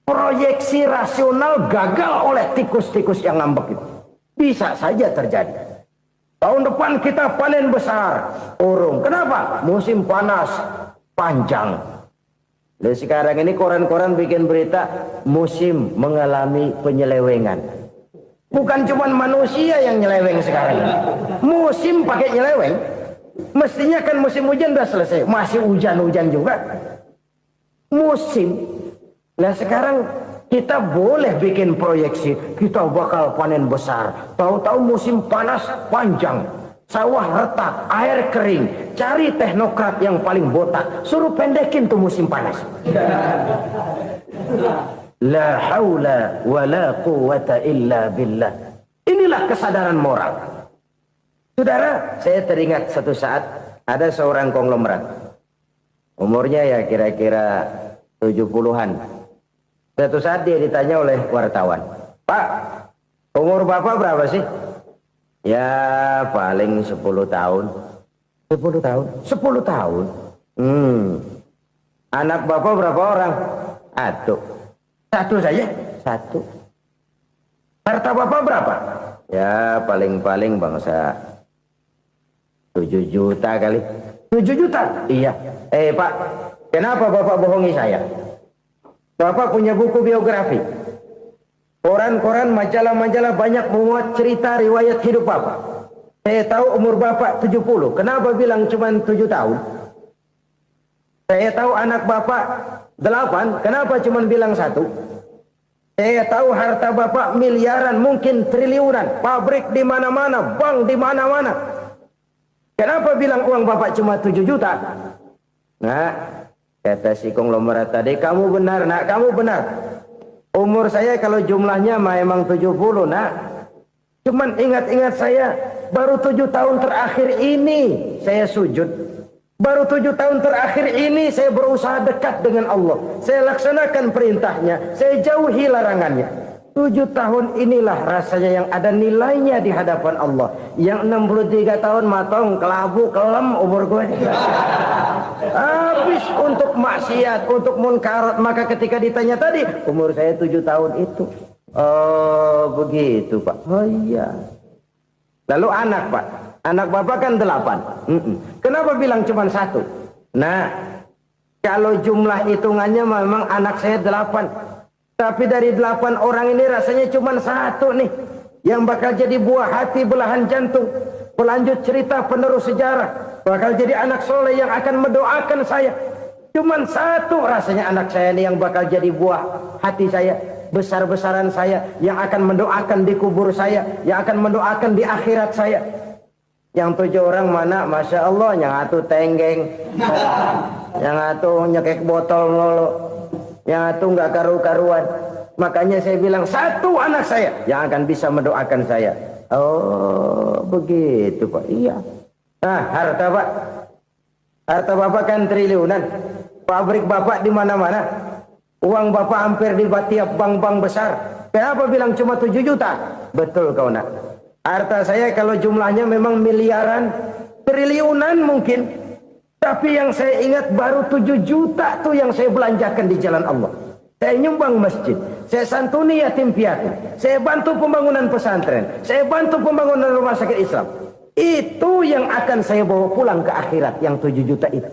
Proyeksi rasional gagal oleh tikus-tikus yang ngambek itu. Bisa saja terjadi. Tahun depan kita panen besar, urung. Kenapa? Musim panas panjang. Dan sekarang ini koran-koran bikin berita musim mengalami penyelewengan. Bukan cuma manusia yang nyeleweng sekarang. Musim pakai nyeleweng. Mestinya kan musim hujan udah selesai, masih hujan-hujan juga. Musim. Nah sekarang kita boleh bikin proyeksi, kita bakal panen besar. Tahu-tahu musim panas panjang, sawah retak, air kering. Cari teknokrat yang paling botak, suruh pendekin tuh musim panas. La haula wa la quwata illa billah. Inilah kesadaran moral. Saudara, saya teringat satu saat ada seorang konglomerat. Umurnya ya kira-kira 70-an. Suatu saat dia ditanya oleh wartawan, "Pak, umur Bapak berapa sih?" "Ya paling 10 tahun." 10 tahun? 10 tahun? Anak Bapak berapa orang? Satu saja? Satu. Harta Bapak berapa? Ya paling-paling bangsa 7 juta kali. 7 juta? Iya. Pak, kenapa Bapak bohongi saya? Bapak punya buku biografi. Koran-koran, majalah-majalah banyak memuat cerita riwayat hidup Bapak. Saya tahu umur Bapak 70. Kenapa bilang cuma 7 tahun? Saya tahu anak Bapak 8. Kenapa cuma bilang 1? Saya tahu harta bapak miliaran, mungkin triliunan, pabrik di mana-mana, bank di mana-mana. Kenapa bilang uang bapak cuma 7 juta? Nah, kata si konglomerat tadi, kamu benar nak, kamu benar. Umur saya kalau jumlahnya memang 70 nak. Cuman ingat-ingat saya, baru 7 tahun terakhir ini saya sujud. Baru 7 tahun terakhir ini saya berusaha dekat dengan Allah. Saya laksanakan perintahnya, saya jauhi larangannya. 7 tahun inilah rasanya yang ada nilainya di hadapan Allah. Yang 63 tahun matong, kelabu, kelem umur gue. Habis untuk maksiat, untuk munkarat. Maka ketika ditanya tadi, umur saya 7 tahun itu. Oh begitu Pak. Oh iya. Lalu anak Pak. Anak bapak kan 8. Kenapa bilang cuma 1? Nah, kalau jumlah hitungannya memang anak saya 8. Tapi dari 8 orang ini rasanya cuma 1 nih. Yang bakal jadi buah hati, belahan jantung. Pelanjut cerita, penerus sejarah. Bakal jadi anak soleh yang akan mendoakan saya. Cuma 1 rasanya anak saya ini yang bakal jadi buah hati saya. Besar-besaran saya. Yang akan mendoakan di kubur saya. Yang akan mendoakan di akhirat saya. Yang 7 orang mana, Masya Allah, yang atuh tenggeng, yang atuh nyekek botol mulu, yang atuh nggak karu-karuan. Makanya saya bilang 1 anak saya yang akan bisa mendoakan saya. Oh begitu Pak. Iya. Nah harta Pak, harta bapak kan triliunan, pabrik bapak di mana-mana, uang bapak hampir di tiap bank-bank besar. Kenapa bilang cuma 7 juta? Betul kau nak. Harta saya kalau jumlahnya memang miliaran, triliunan mungkin. Tapi yang saya ingat baru 7 juta tuh yang saya belanjakan di jalan Allah. Saya nyumbang masjid, saya santuni yatim piatu, saya bantu pembangunan pesantren, saya bantu pembangunan rumah sakit Islam. Itu yang akan saya bawa pulang ke akhirat, yang 7 juta itu.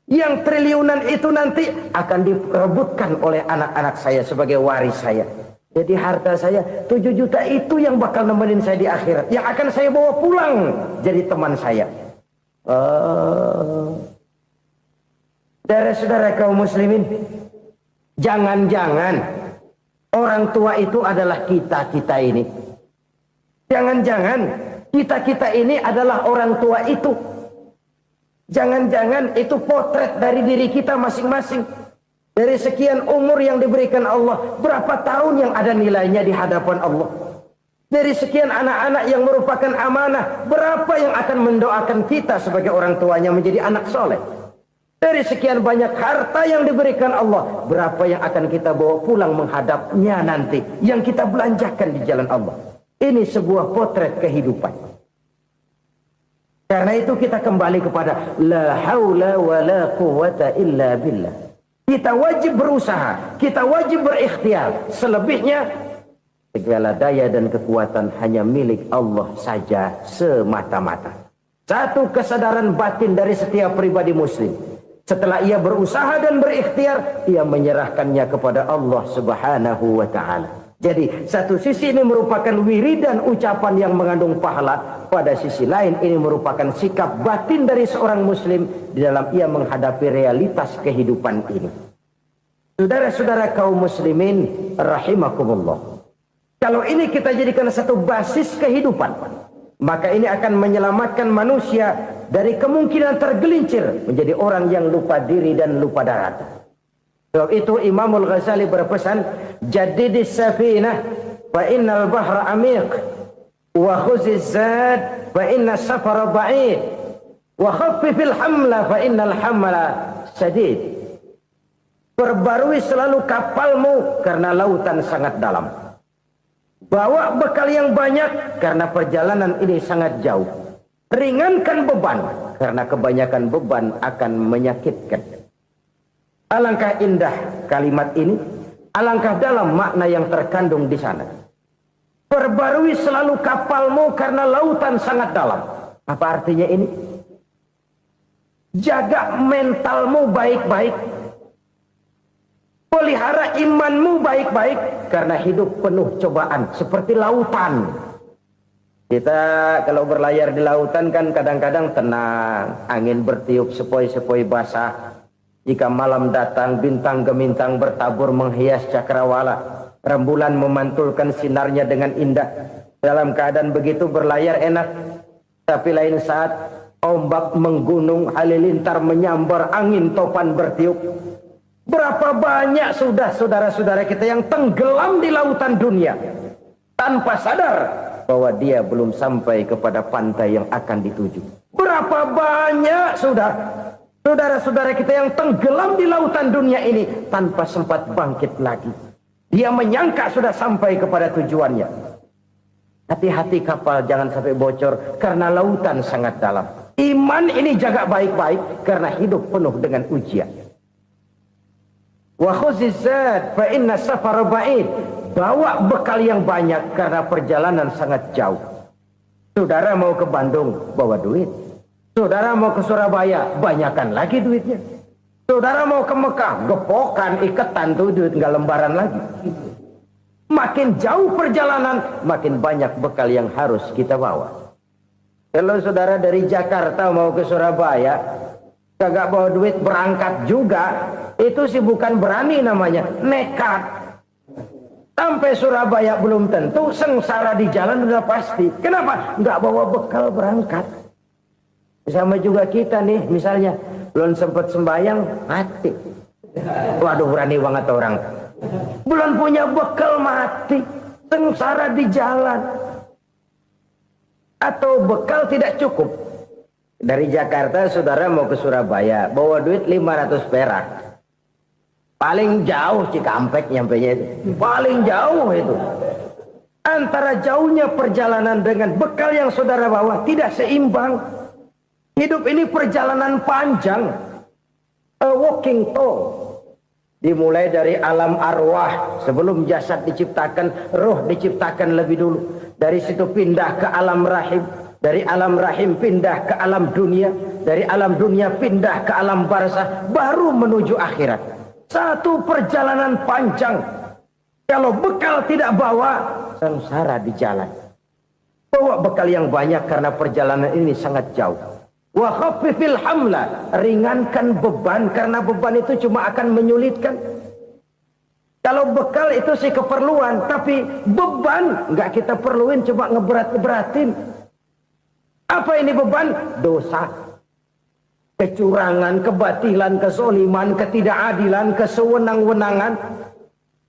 Yang triliunan itu nanti akan diperebutkan oleh anak-anak saya sebagai waris saya. Jadi harta saya 7 juta itu yang bakal nemenin saya di akhirat. Yang akan saya bawa pulang jadi teman saya. Saudara-saudara kaum muslimin, jangan-jangan orang tua itu adalah kita-kita ini. Jangan-jangan kita-kita ini adalah orang tua itu. Jangan-jangan itu potret dari diri kita masing-masing. Dari sekian umur yang diberikan Allah, berapa tahun yang ada nilainya di hadapan Allah? Dari sekian anak-anak yang merupakan amanah, berapa yang akan mendoakan kita sebagai orang tuanya menjadi anak soleh? Dari sekian banyak harta yang diberikan Allah, berapa yang akan kita bawa pulang menghadapnya nanti, yang kita belanjakan di jalan Allah? Ini sebuah potret kehidupan. Karena itu kita kembali kepada la haula wa la quwwata illa billah. Kita wajib berusaha, kita wajib berikhtiar. Selebihnya, segala daya dan kekuatan hanya milik Allah saja semata-mata. Satu kesadaran batin dari setiap pribadi muslim. Setelah ia berusaha dan berikhtiar, ia menyerahkannya kepada Allah Subhanahu wa ta'ala. Jadi, satu sisi ini merupakan wiridan ucapan yang mengandung pahala. Pada sisi lain, ini merupakan sikap batin dari seorang muslim di dalam ia menghadapi realitas kehidupan ini. Saudara-saudara kaum muslimin, rahimakumullah. Kalau ini kita jadikan satu basis kehidupan, maka ini akan menyelamatkan manusia dari kemungkinan tergelincir menjadi orang yang lupa diri dan lupa darat. Sebab itu Imamul Ghazali berpesan, jadidis safinah fa innal bahra amiq wa khuziz zad fa inna safara ba'id wa khaffifil hamla fa innal hamla sadid. Perbarui selalu kapalmu karena lautan sangat dalam. Bawa bekal yang banyak karena perjalanan ini sangat jauh. Ringankan beban karena kebanyakan beban akan menyakitkan. Alangkah indah kalimat ini, alangkah dalam makna yang terkandung di sana. Perbarui selalu kapalmu karena lautan sangat dalam. Apa artinya ini? Jaga mentalmu baik-baik. Pelihara imanmu baik-baik karena hidup penuh cobaan seperti lautan. Kita kalau berlayar di lautan kan kadang-kadang tenang, angin bertiup sepoi-sepoi basah. Jika malam datang bintang gemintang bertabur menghias cakrawala. rembulan memantulkan sinarnya dengan indah. Dalam keadaan begitu berlayar enak. Tapi lain saat ombak menggunung, halilintar menyambar, angin topan bertiup. Berapa banyak sudah saudara-saudara kita yang tenggelam di lautan dunia tanpa sadar bahwa dia belum sampai kepada pantai yang akan dituju. Berapa banyak sudah saudara-saudara kita yang tenggelam di lautan dunia ini tanpa sempat bangkit lagi. Dia menyangka sudah sampai kepada tujuannya. Hati-hati kapal jangan sampai bocor karena lautan sangat dalam. Iman ini jaga baik-baik karena hidup penuh dengan ujian. Wa khuzizat fa inna safara ba'id. Bawa bekal yang banyak karena perjalanan sangat jauh. Saudara mau ke Bandung, bawa duit. Saudara mau ke Surabaya, banyakkan lagi duitnya. Saudara mau ke Mekah, gepokan, iketan tuh duit nggak lembaran lagi. Makin jauh perjalanan, makin banyak bekal yang harus kita bawa. Kalau saudara dari Jakarta mau ke Surabaya, kagak bawa duit berangkat juga, itu sih bukan berani namanya, nekat. Sampai Surabaya belum tentu, sengsara di jalan udah pasti. Kenapa? Nggak bawa bekal berangkat. Sama juga kita nih, misalnya belum sempat sembahyang, mati. Waduh, berani banget orang. Belum punya bekal, mati. Sengsara di jalan. Atau bekal tidak cukup. Dari Jakarta saudara mau ke Surabaya, bawa duit 500 perak. Paling jauh Cikampek nyampenya itu. Paling jauh itu. Antara jauhnya perjalanan dengan bekal yang saudara bawa tidak seimbang. Hidup ini perjalanan panjang. A walking tour. Dimulai dari alam arwah. Sebelum jasad diciptakan, roh diciptakan lebih dulu. Dari situ pindah ke alam rahim. Dari alam rahim pindah ke alam dunia. Dari alam dunia pindah ke alam barzah. Baru menuju akhirat. Satu perjalanan panjang. Kalau bekal tidak bawa, sengsara di jalan. Bawa bekal yang banyak karena perjalanan ini sangat jauh. Wa khaffifil hamla, ringankan beban karena beban itu cuma akan menyulitkan. Kalau bekal itu sih keperluan, tapi beban nggak kita perluin, cuma ngeberat-beratin. Apa ini beban? Dosa. Kecurangan, kebatilan, kesoliman, ketidakadilan, kesewenang-wenangan.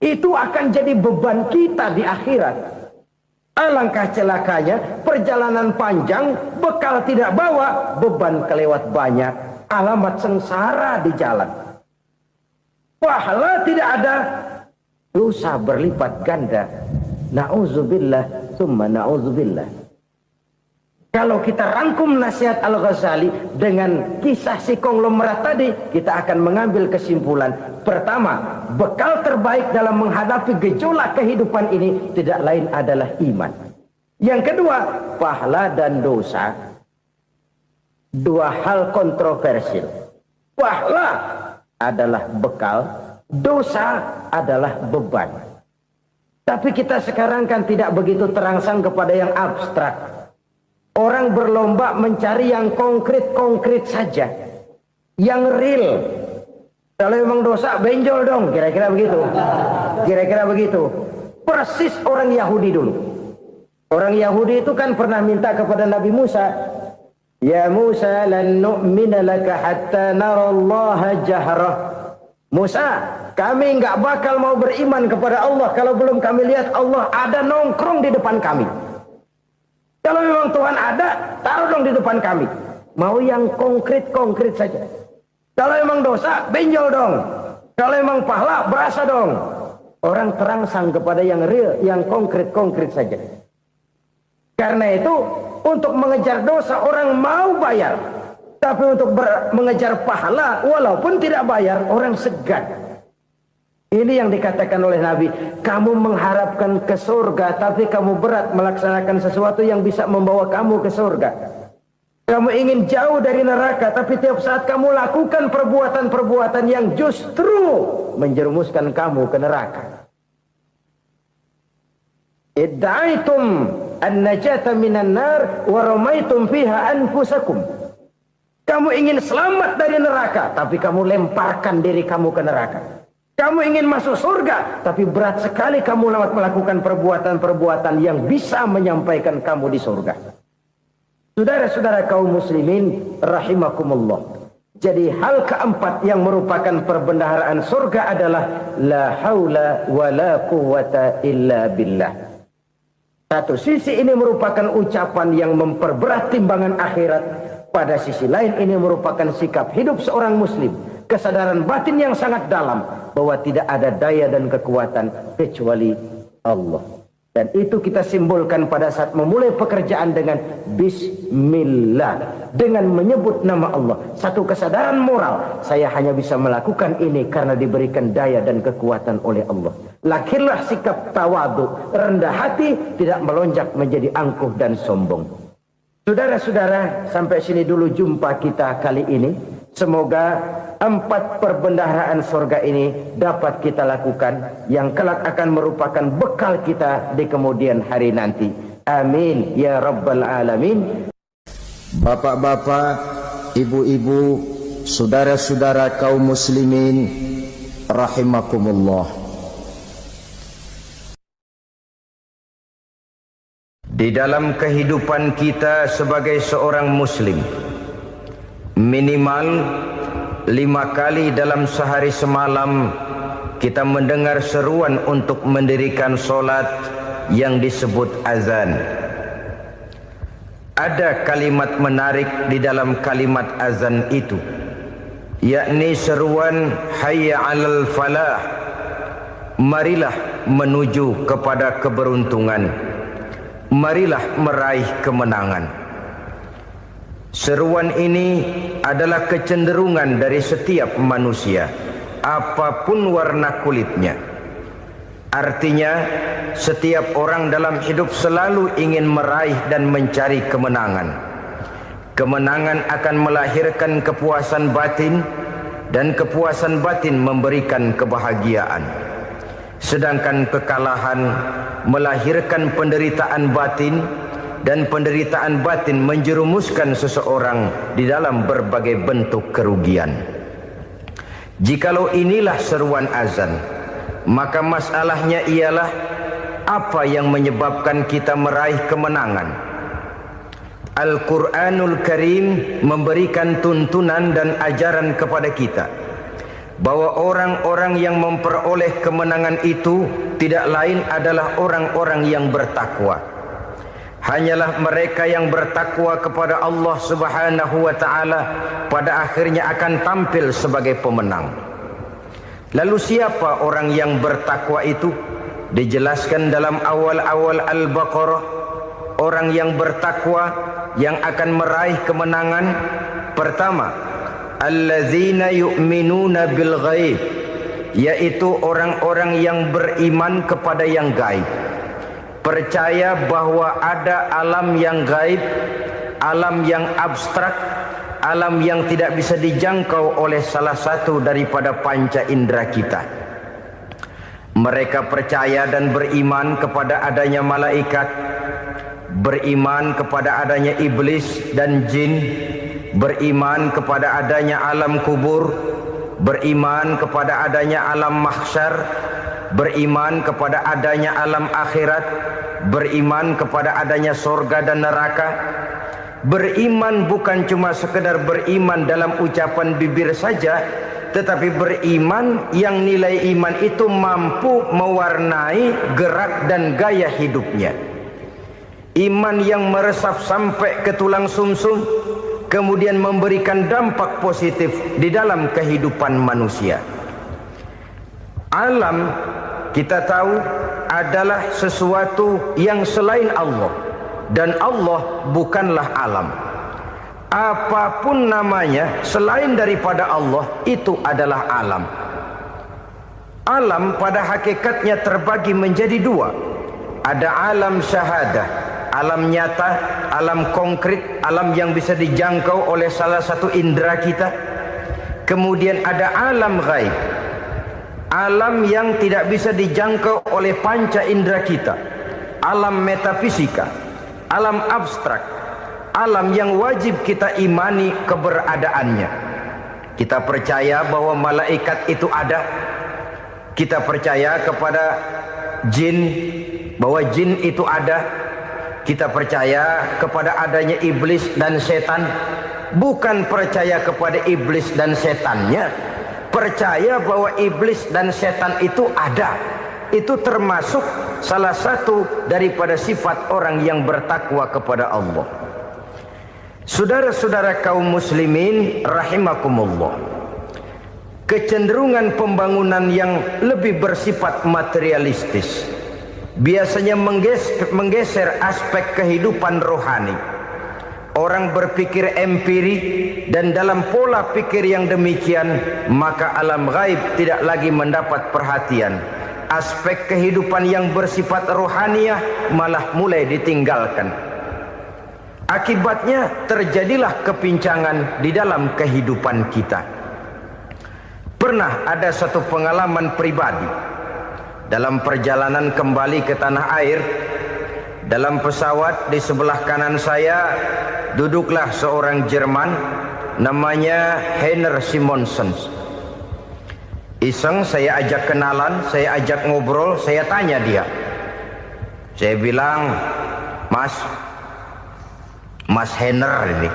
Itu akan jadi beban kita di akhirat. Alangkah celakanya, perjalanan panjang, bekal tidak bawa, beban kelewat banyak. Alamat sengsara di jalan. Pahala tidak ada, dosa berlipat ganda. Na'udzubillah, summa na'udzubillah. Kalau kita rangkum nasihat Al-Ghazali dengan kisah si konglomerat tadi, kita akan mengambil kesimpulan. Pertama, bekal terbaik dalam menghadapi gejolak kehidupan ini tidak lain adalah iman. Yang kedua, pahala dan dosa. Dua hal kontroversial. Pahala adalah bekal, dosa adalah beban. Tapi kita sekarang kan tidak begitu terangsang kepada yang abstrak. Orang berlomba mencari yang konkret-konkret saja. Yang real. Kalau memang dosa, benjol dong. Kira-kira begitu. Kira-kira begitu. Persis orang Yahudi dulu. Orang Yahudi itu kan pernah minta kepada Nabi Musa. Ya Musa, lan nu'mina laka hatta narallaha jahrah. Musa, kami nggak bakal mau beriman kepada Allah kalau belum kami lihat Allah ada nongkrong di depan kami. Kalau memang Tuhan ada, taruh dong di depan kami. Mau yang konkret-konkret saja. Kalau memang dosa, benjol dong. Kalau memang pahala, berasa dong. Orang terangsang kepada yang real, yang konkret-konkret saja. Karena itu, untuk mengejar dosa, orang mau bayar. Tapi untuk mengejar pahala, walaupun tidak bayar, orang segan. Ini yang dikatakan oleh Nabi, kamu mengharapkan ke surga, tapi kamu berat melaksanakan sesuatu yang bisa membawa kamu ke surga. Kamu ingin jauh dari neraka, tapi tiap saat kamu lakukan perbuatan-perbuatan yang justru menjerumuskan kamu ke neraka. Idda'aitum an-najata minan nar wa ramaitum fiha anfusakum. Kamu ingin selamat dari neraka, tapi kamu lemparkan diri kamu ke neraka. Kamu ingin masuk surga, tapi berat sekali kamu melakukan perbuatan-perbuatan yang bisa menyampaikan kamu di surga. Saudara-saudara kaum muslimin rahimakumullah. Jadi hal keempat yang merupakan perbendaharaan surga adalah la haula wa la quwwata illa billah. Satu sisi ini merupakan ucapan yang memperberat timbangan akhirat. Pada sisi lain ini merupakan sikap hidup seorang muslim. Kesadaran batin yang sangat dalam bahwa tidak ada daya dan kekuatan kecuali Allah. Dan itu kita simbolkan pada saat memulai pekerjaan dengan bismillah, dengan menyebut nama Allah. Satu kesadaran moral, saya hanya bisa melakukan ini karena diberikan daya dan kekuatan oleh Allah. Lahirlah sikap tawadu, rendah hati, tidak melonjak menjadi angkuh dan sombong. Saudara-saudara, sampai sini dulu jumpa kita kali ini. Semoga 4 perbendaharaan surga ini dapat kita lakukan, yang kelak akan merupakan bekal kita di kemudian hari nanti. Amin ya rabbal alamin. Bapak-bapak, ibu-ibu, saudara-saudara kaum muslimin rahimakumullah. Di dalam kehidupan kita sebagai seorang muslim, minimal 5 kali dalam sehari semalam kita mendengar seruan untuk mendirikan solat yang disebut azan. Ada kalimat menarik di dalam kalimat azan itu, yakni seruan hayya 'alal falah, marilah menuju kepada keberuntungan, marilah meraih kemenangan. Seruan ini adalah kecenderungan dari setiap manusia, apapun warna kulitnya. Artinya, setiap orang dalam hidup selalu ingin meraih dan mencari kemenangan. Kemenangan akan melahirkan kepuasan batin, dan kepuasan batin memberikan kebahagiaan. Sedangkan kekalahan melahirkan penderitaan batin, dan penderitaan batin menjerumuskan seseorang di dalam berbagai bentuk kerugian. Jikalau inilah seruan azan, maka masalahnya ialah apa yang menyebabkan kita meraih kemenangan. Al-Quranul Karim memberikan tuntunan dan ajaran kepada kita bahwa orang-orang yang memperoleh kemenangan itu tidak lain adalah orang-orang yang bertakwa. Hanyalah mereka yang bertakwa kepada Allah Subhanahu wa ta'ala pada akhirnya akan tampil sebagai pemenang. Lalu siapa orang yang bertakwa itu? Dijelaskan dalam awal-awal Al-Baqarah, orang yang bertakwa yang akan meraih kemenangan. Pertama, allazina yu'minuna bil ghaib, yaitu orang-orang yang beriman kepada yang gaib. Percaya bahwa ada alam yang gaib, alam yang abstrak, alam yang tidak bisa dijangkau oleh salah satu daripada panca indera kita. Mereka percaya dan beriman kepada adanya malaikat, beriman kepada adanya iblis dan jin, beriman kepada adanya alam kubur, beriman kepada adanya alam mahsyar, beriman kepada adanya alam akhirat, beriman kepada adanya surga dan neraka. Beriman bukan cuma sekedar beriman dalam ucapan bibir saja, tetapi beriman yang nilai iman itu mampu mewarnai gerak dan gaya hidupnya. Iman yang meresap sampai ke tulang sumsum, kemudian memberikan dampak positif di dalam kehidupan manusia. Alam, kita tahu, adalah sesuatu yang selain Allah, dan Allah bukanlah alam. Apapun namanya selain daripada Allah, itu adalah alam. Alam pada hakikatnya terbagi menjadi 2. Ada alam syahadah, alam nyata, alam konkret, alam yang bisa dijangkau oleh salah satu indera kita. Kemudian ada alam ghaib, alam yang tidak bisa dijangkau oleh panca indera kita, alam metafisika, alam abstrak, alam yang wajib kita imani keberadaannya. Kita percaya bahwa malaikat itu ada, Kita percaya kepada jin, bahwa jin itu ada. Kita percaya kepada adanya iblis dan setan. Bukan percaya kepada iblis dan setannya, percaya bahwa iblis dan setan itu ada. Itu termasuk salah satu daripada sifat orang yang bertakwa kepada Allah. Saudara-saudara kaum muslimin rahimakumullah, kecenderungan pembangunan yang lebih bersifat materialistis biasanya menggeser aspek kehidupan rohani. Orang berpikir empiri, dan dalam pola pikir yang demikian maka alam gaib tidak lagi mendapat perhatian. Aspek kehidupan yang bersifat rohaniah malah mulai ditinggalkan. Akibatnya terjadilah kepincangan di dalam kehidupan kita. Pernah ada satu pengalaman pribadi dalam perjalanan kembali ke tanah air. Dalam pesawat di sebelah kanan saya duduklah seorang Jerman namanya Heiner Simonsen. Iseng saya ajak kenalan, saya ajak ngobrol, saya tanya dia. Saya bilang, Mas Heiner ini,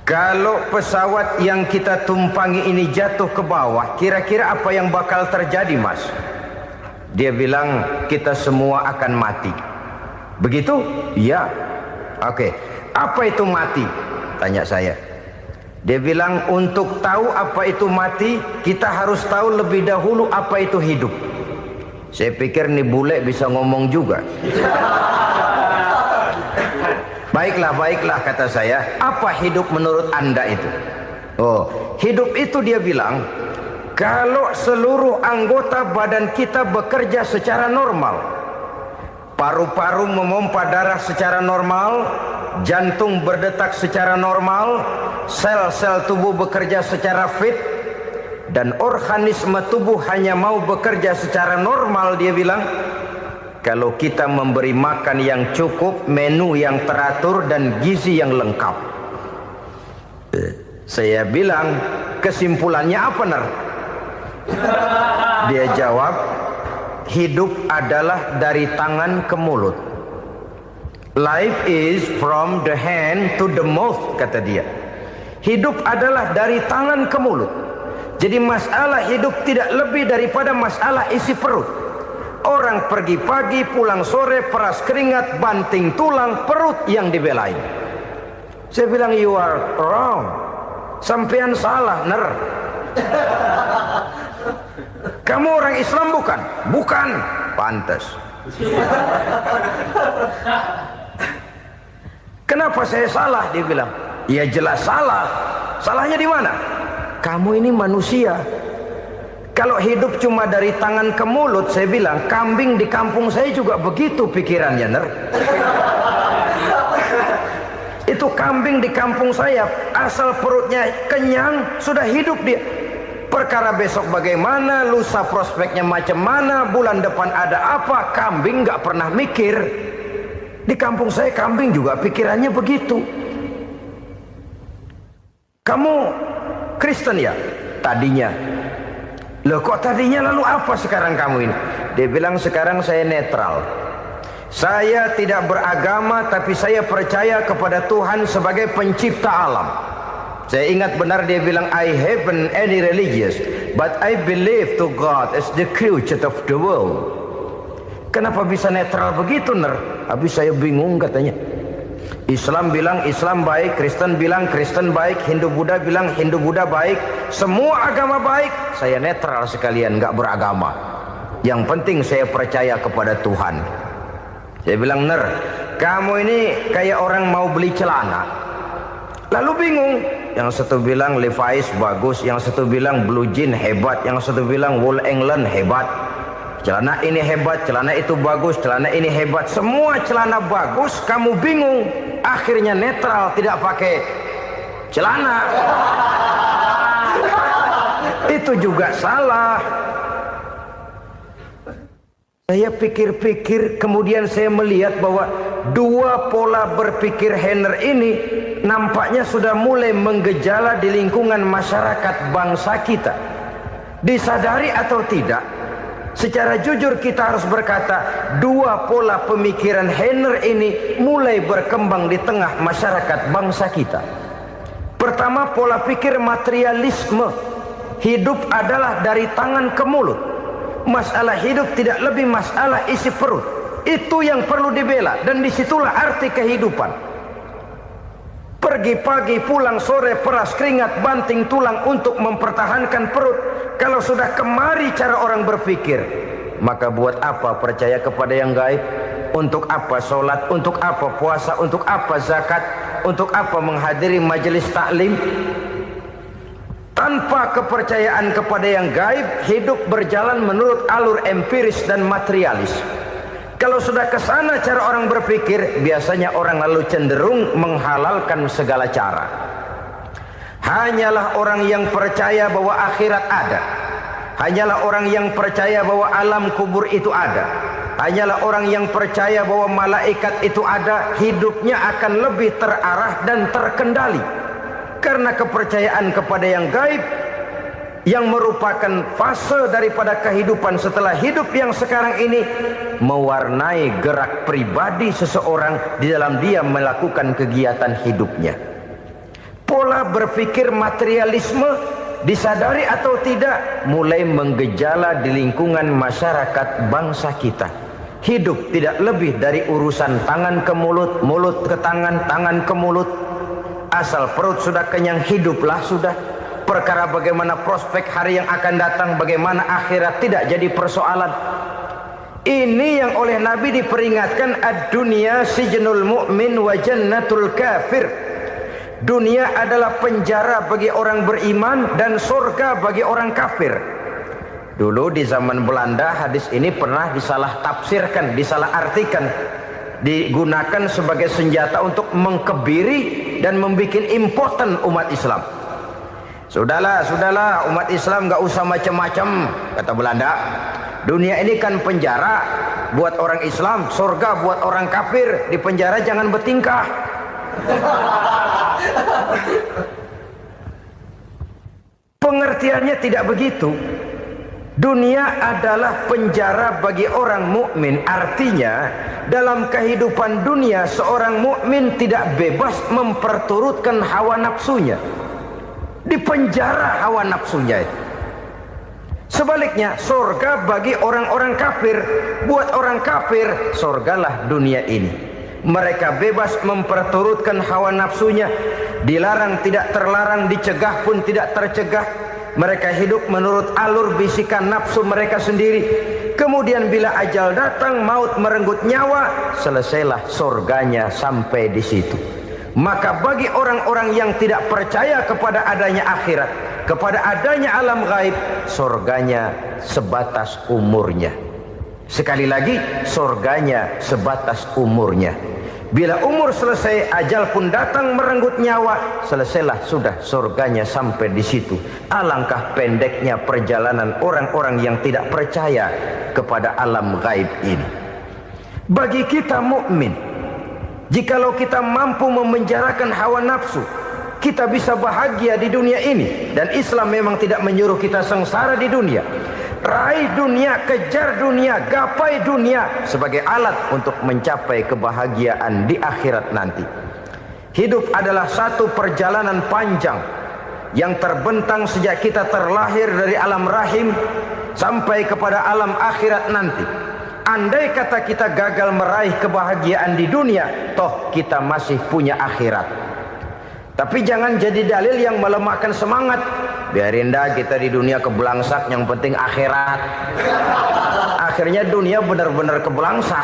kalau pesawat yang kita tumpangi ini jatuh ke bawah, kira-kira apa yang bakal terjadi, Mas? Dia bilang, kita semua akan mati. Begitu? Iya. Oke. Apa itu mati? Tanya saya. Dia bilang, untuk tahu apa itu mati, kita harus tahu lebih dahulu apa itu hidup. Saya pikir nih bule bisa ngomong juga. Baiklah kata saya. Apa hidup menurut Anda itu? Oh, hidup itu dia bilang, kalau seluruh anggota badan kita bekerja secara normal, paru-paru memompa darah secara normal, jantung berdetak secara normal, sel-sel tubuh bekerja secara fit, dan organisme tubuh hanya mau bekerja secara normal, dia bilang, kalau kita memberi makan yang cukup, menu yang teratur, dan gizi yang lengkap. Saya bilang, kesimpulannya apa, Ner? Dia jawab, hidup adalah dari tangan ke mulut. Life is from the hand to the mouth, kata dia. Hidup adalah dari tangan ke mulut. Jadi masalah hidup tidak lebih daripada masalah isi perut. Orang pergi pagi, pulang sore, peras keringat, banting tulang, perut yang dibelain. Saya bilang, you are wrong. Sampean salah, Ner. Kamu orang Islam bukan? Bukan. Pantas. Kenapa saya salah? Dia bilang, ya jelas salah. Salahnya di mana? Kamu ini manusia. Kalau hidup cuma dari tangan ke mulut, saya bilang, kambing di kampung saya juga begitu pikirannya, Ner. Itu kambing di kampung saya, asal perutnya kenyang, sudah hidup dia. Perkara besok bagaimana, lusa prospeknya macam mana, bulan depan ada apa, kambing nggak pernah mikir. Di kampung saya kambing juga pikirannya begitu. Kamu Kristen ya? Tadinya. Loh kok tadinya, lalu apa sekarang kamu ini? Dia bilang, sekarang saya netral. Saya tidak beragama, tapi saya percaya kepada Tuhan sebagai pencipta alam. Saya ingat benar dia bilang, I haven't any religious, but I believe to God as the creator of the world. Kenapa bisa netral begitu, Ner? Habis saya bingung katanya. Islam bilang Islam baik, Kristen bilang Kristen baik, Hindu Buddha bilang Hindu Buddha baik, semua agama baik. Saya netral sekalian, nggak beragama. Yang penting saya percaya kepada Tuhan. Saya bilang, Ner, kamu ini kayak orang mau beli celana, lalu bingung. Yang satu bilang Levi's bagus, yang satu bilang Blue Jean hebat, yang satu bilang Wool England hebat. Celana ini hebat, celana itu bagus, celana ini hebat. Semua celana bagus, kamu bingung. Akhirnya netral, tidak pakai celana. Itu juga salah. Saya pikir-pikir, kemudian saya melihat bahwa dua pola berpikir Heiner ini nampaknya sudah mulai menggejala di lingkungan masyarakat bangsa kita. Disadari atau tidak, secara jujur kita harus berkata, dua pola pemikiran Heiner ini mulai berkembang di tengah masyarakat bangsa kita. Pertama, pola pikir materialisme. Hidup adalah dari tangan ke mulut. Masalah hidup tidak lebih masalah isi perut. Itu yang perlu dibela, dan disitulah arti kehidupan. Pergi pagi, pulang sore, peras keringat, banting tulang untuk mempertahankan perut. Kalau sudah kemari cara orang berpikir, maka buat apa percaya kepada yang gaib? Untuk apa sholat? Untuk apa puasa? Untuk apa zakat? Untuk apa menghadiri majelis taklim? Tanpa kepercayaan kepada yang gaib, hidup berjalan menurut alur empiris dan materialis. Kalau sudah ke sana cara orang berpikir, biasanya orang lalu cenderung menghalalkan segala cara. Hanyalah orang yang percaya bahwa akhirat ada. Hanyalah orang yang percaya bahwa alam kubur itu ada. Hanyalah orang yang percaya bahwa malaikat itu ada, hidupnya akan lebih terarah dan terkendali. Karena kepercayaan kepada yang gaib, yang merupakan fase daripada kehidupan setelah hidup yang sekarang ini, mewarnai gerak pribadi seseorang di dalam dia melakukan kegiatan hidupnya. Pola berpikir materialisme, disadari atau tidak, mulai menggejala di lingkungan masyarakat bangsa kita. Hidup tidak lebih dari urusan tangan ke mulut, mulut ke tangan, tangan ke mulut. Asal perut sudah kenyang, hiduplah sudah. Perkara bagaimana prospek hari yang akan datang, bagaimana akhirat, tidak jadi persoalan. Ini yang oleh Nabi diperingatkan, ad-dunya sijnul mu'min wa jannatul kafir. Dunia adalah penjara bagi orang beriman dan surga bagi orang kafir. Dulu di zaman Belanda hadis ini pernah disalah tafsirkan, disalah artikan, digunakan sebagai senjata untuk mengkebiri dan membuat impoten umat Islam. Sudahlah umat Islam gak usah macam-macam, kata Belanda. Dunia ini kan penjara buat orang Islam, surga buat orang kafir. Di penjara jangan bertingkah. Pengertiannya tidak begitu. Dunia adalah penjara bagi orang mukmin. Artinya dalam kehidupan dunia seorang mukmin tidak bebas memperturutkan hawa nafsunya. Dipenjara hawa nafsunya itu. Sebaliknya, surga bagi orang-orang kafir. Buat orang kafir, surgalah dunia ini. Mereka bebas memperturutkan hawa nafsunya. Dilarang tidak terlarang, dicegah pun tidak tercegah. Mereka hidup menurut alur bisikan nafsu mereka sendiri. Kemudian bila ajal datang, maut merenggut nyawa, selesailah surganya sampai di situ. Maka bagi orang-orang yang tidak percaya kepada adanya akhirat, kepada adanya alam gaib, surganya sebatas umurnya. Sekali lagi, surganya sebatas umurnya. Bila umur selesai, ajal pun datang merenggut nyawa, selesailah sudah surganya sampai di situ. Alangkah pendeknya perjalanan orang-orang yang tidak percaya kepada alam gaib ini. Bagi kita mukmin, jikalau kita mampu memenjarakan hawa nafsu, kita bisa bahagia di dunia ini. Dan Islam memang tidak menyuruh kita sengsara di dunia. Raih dunia, kejar dunia, gapai dunia sebagai alat untuk mencapai kebahagiaan di akhirat nanti. Hidup adalah satu perjalanan panjang yang terbentang sejak kita terlahir dari alam rahim sampai kepada alam akhirat nanti. Andai kata kita gagal meraih kebahagiaan di dunia, toh kita masih punya akhirat. Tapi jangan jadi dalil yang melemahkan semangat. Biarin dah kita di dunia kebelangsak, yang penting akhirat. Akhirnya dunia benar-benar kebelangsak.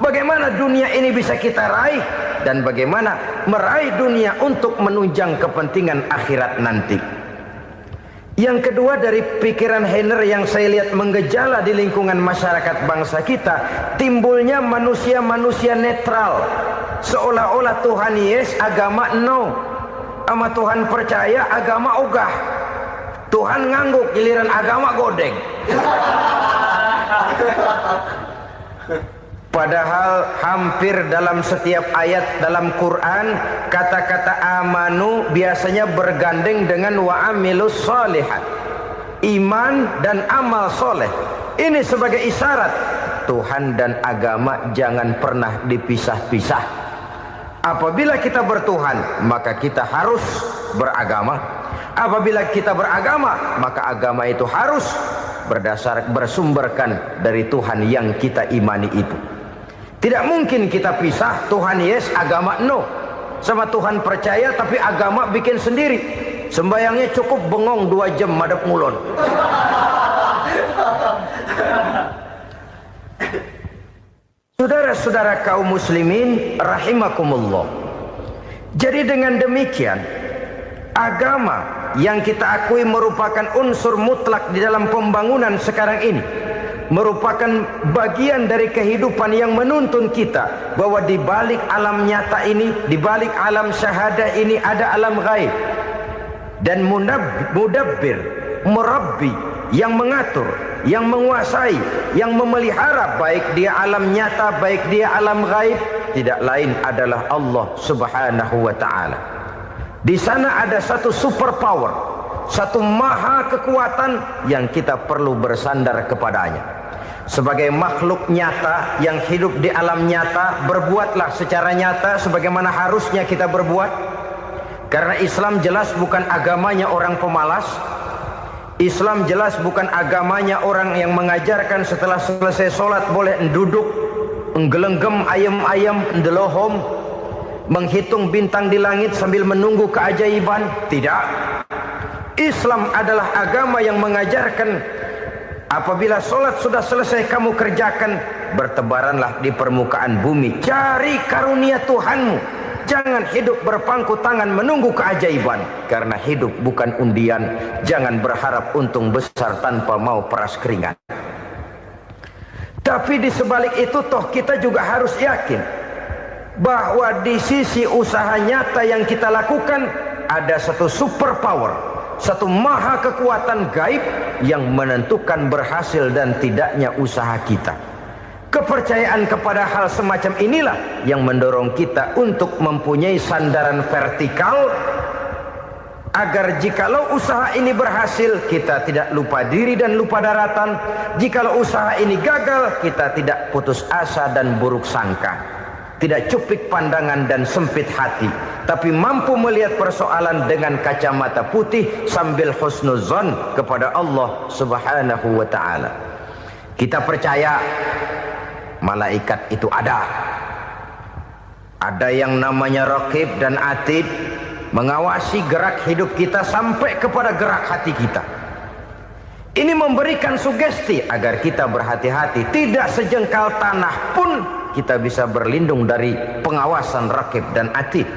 Bagaimana dunia ini bisa kita raih, dan bagaimana meraih dunia untuk menunjang kepentingan akhirat nanti. Yang kedua, dari pikiran Heiner yang saya lihat menggejala di lingkungan masyarakat bangsa kita, timbulnya manusia-manusia netral. Seolah-olah Tuhan yes, agama no. Sama Tuhan percaya, agama ogah. Tuhan ngangguk, giliran agama godeng. Padahal hampir dalam setiap ayat dalam Quran, kata-kata amanu biasanya bergandeng dengan wa amilus shalihat. iman dan amal soleh. Ini sebagai isyarat Tuhan dan agama jangan pernah dipisah-pisah. Apabila kita bertuhan, maka kita harus beragama. Apabila kita beragama, maka agama itu harus bersumberkan dari Tuhan yang kita imani itu. Tidak mungkin kita pisah, Tuhan yes, agama no. Sama Tuhan percaya tapi agama bikin sendiri. Sembayangnya cukup bengong 2 jam madep ngulon. Saudara-saudara kaum muslimin rahimakumullah. Jadi dengan demikian, agama yang kita akui merupakan unsur mutlak di dalam pembangunan sekarang ini, merupakan bagian dari kehidupan yang menuntun kita bahwa di balik alam nyata ini, di balik alam syahadah ini ada alam gaib. Dan mudabbir, murabbi, yang mengatur, yang menguasai, yang memelihara baik dia alam nyata, baik dia alam gaib, tidak lain adalah Allah Subhanahu wa ta'ala. Di sana ada satu super power, satu maha kekuatan yang kita perlu bersandar kepadanya. Sebagai makhluk nyata yang hidup di alam nyata, berbuatlah secara nyata sebagaimana harusnya kita berbuat. Karena Islam jelas bukan agamanya orang pemalas. Islam jelas bukan agamanya orang yang mengajarkan setelah selesai sholat boleh duduk, nggelenggem ayam-ayam, ndelohom, menghitung bintang di langit sambil menunggu keajaiban. Tidak. Islam adalah agama yang mengajarkan apabila sholat sudah selesai kamu kerjakan, bertebaranlah di permukaan bumi, cari karunia Tuhanmu. Jangan hidup berpangku tangan menunggu keajaiban. Karena hidup bukan undian. Jangan berharap untung besar tanpa mau peras keringat. Tapi di sebalik itu toh kita juga harus yakin bahwa di sisi usaha nyata yang kita lakukan ada satu super power, satu maha kekuatan gaib yang menentukan berhasil dan tidaknya usaha kita. Kepercayaan kepada hal semacam inilah yang mendorong kita untuk mempunyai sandaran vertikal, agar jikalau usaha ini berhasil kita tidak lupa diri dan lupa daratan. Jikalau usaha ini gagal kita tidak putus asa dan buruk sangka, tidak cuplik pandangan dan sempit hati, tapi mampu melihat persoalan dengan kacamata putih sambil husnuzon kepada Allah Subhanahu wa ta'ala. Kita percaya malaikat itu ada. Ada yang namanya raqib dan atid, mengawasi gerak hidup kita sampai kepada gerak hati kita. Ini memberikan sugesti agar kita berhati-hati. Tidak sejengkal tanah pun kita bisa berlindung dari pengawasan raqib dan atid.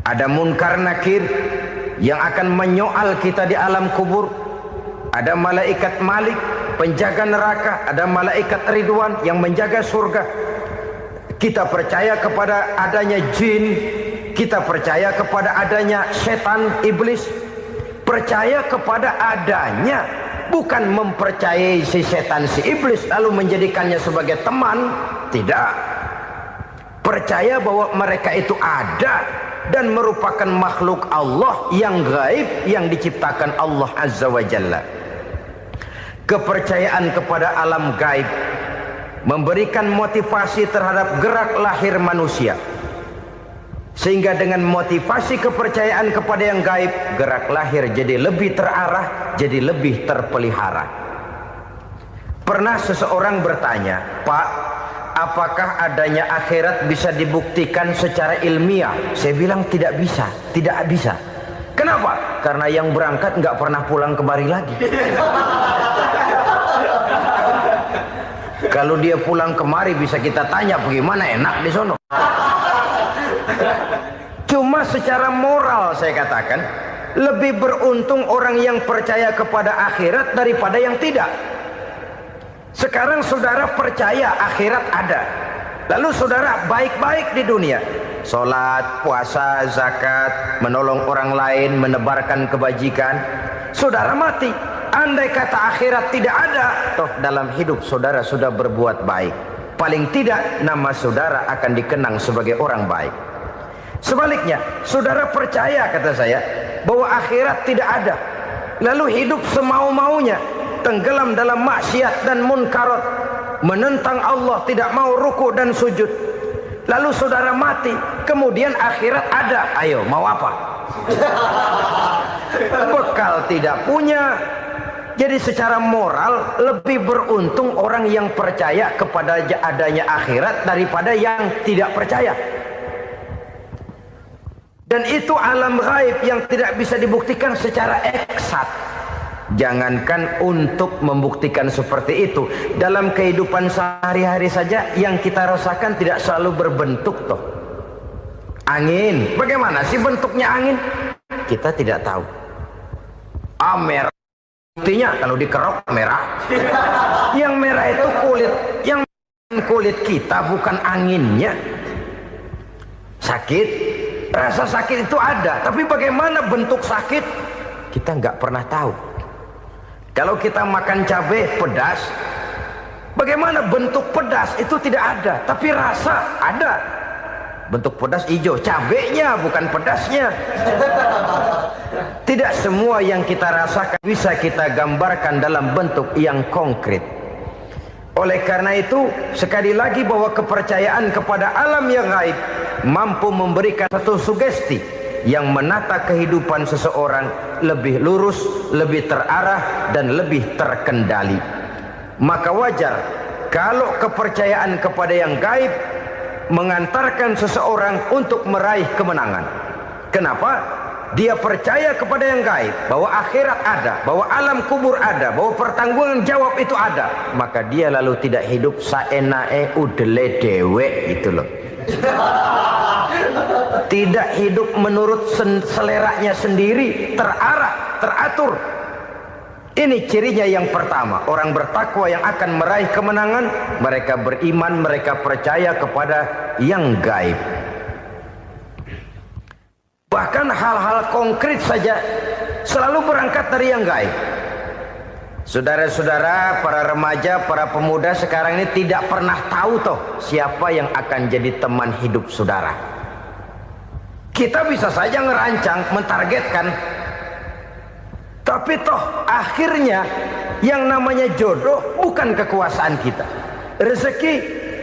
Ada munkar nakir yang akan menyoal kita di alam kubur. Ada malaikat Malik, penjaga neraka. Ada malaikat Ridwan yang menjaga surga. Kita percaya kepada adanya jin, kita percaya kepada adanya setan, iblis. Percaya kepada adanya, bukan mempercayai si setan, si iblis lalu menjadikannya sebagai teman. Tidak. Percaya bahwa mereka itu ada dan merupakan makhluk Allah yang gaib yang diciptakan Allah Azza wa Jalla. Kepercayaan kepada alam gaib memberikan motivasi terhadap gerak lahir manusia, sehingga dengan motivasi kepercayaan kepada yang gaib, gerak lahir jadi lebih terarah, jadi lebih terpelihara. Pernah seseorang bertanya, "Pak, apakah adanya akhirat bisa dibuktikan secara ilmiah?" Saya bilang tidak bisa, tidak bisa. Kenapa? Karena yang berangkat nggak pernah pulang kemari lagi. Kalau dia pulang kemari bisa kita tanya bagaimana enak di sono. Cuma secara moral saya katakan, lebih beruntung orang yang percaya kepada akhirat daripada yang tidak. Sekarang saudara percaya akhirat ada, lalu saudara baik-baik di dunia, sholat, puasa, zakat, menolong orang lain, menebarkan kebajikan. Saudara mati, andai kata akhirat tidak ada, toh dalam hidup saudara sudah berbuat baik. Paling tidak nama saudara akan dikenang sebagai orang baik. Sebaliknya, saudara percaya, kata saya, bahwa akhirat tidak ada, lalu hidup semau-maunya, tenggelam dalam maksiat dan munkarat, menentang Allah, tidak mau ruku dan sujud. Lalu saudara mati, kemudian akhirat ada, ayo mau apa? Bekal tidak punya. Jadi secara moral lebih beruntung orang yang percaya kepada adanya akhirat daripada yang tidak percaya. Dan itu alam gaib yang tidak bisa dibuktikan secara eksat. Jangankan untuk membuktikan seperti itu, dalam kehidupan sehari-hari saja yang kita rasakan tidak selalu berbentuk toh. Angin, bagaimana sih bentuknya angin? Kita tidak tahu. Merah, buktinya kalau dikerok merah. Yang merah itu kulit, yang kulit kita bukan anginnya. Sakit, rasa sakit itu ada, tapi bagaimana bentuk sakit kita nggak pernah tahu. Kalau kita makan cabai pedas, bagaimana bentuk pedas itu tidak ada, tapi rasa ada. Bentuk pedas hijau, cabenya bukan pedasnya. Tidak semua yang kita rasakan bisa kita gambarkan dalam bentuk yang konkret. Oleh karena itu, sekali lagi bahwa kepercayaan kepada alam yang gaib mampu memberikan satu sugesti yang menata kehidupan seseorang lebih lurus, lebih terarah, dan lebih terkendali. Maka wajar kalau kepercayaan kepada yang gaib mengantarkan seseorang untuk meraih kemenangan. Kenapa? Dia percaya kepada yang gaib, bahwa akhirat ada, bahwa alam kubur ada, bahwa pertanggungan jawab itu ada. Maka dia lalu tidak hidup saenae udele dewe, itu loh. Tidak hidup menurut seleranya sendiri, terarah, teratur. Ini cirinya yang pertama. Orang bertakwa yang akan meraih kemenangan, mereka beriman, mereka percaya kepada yang gaib. Bahkan hal-hal konkret saja selalu berangkat dari yang gaib. Saudara-saudara, para remaja, para pemuda sekarang ini tidak pernah tahu toh siapa yang akan jadi teman hidup saudara. Kita bisa saja ngerancang, mentargetkan, tapi toh akhirnya yang namanya jodoh bukan kekuasaan kita. Rezeki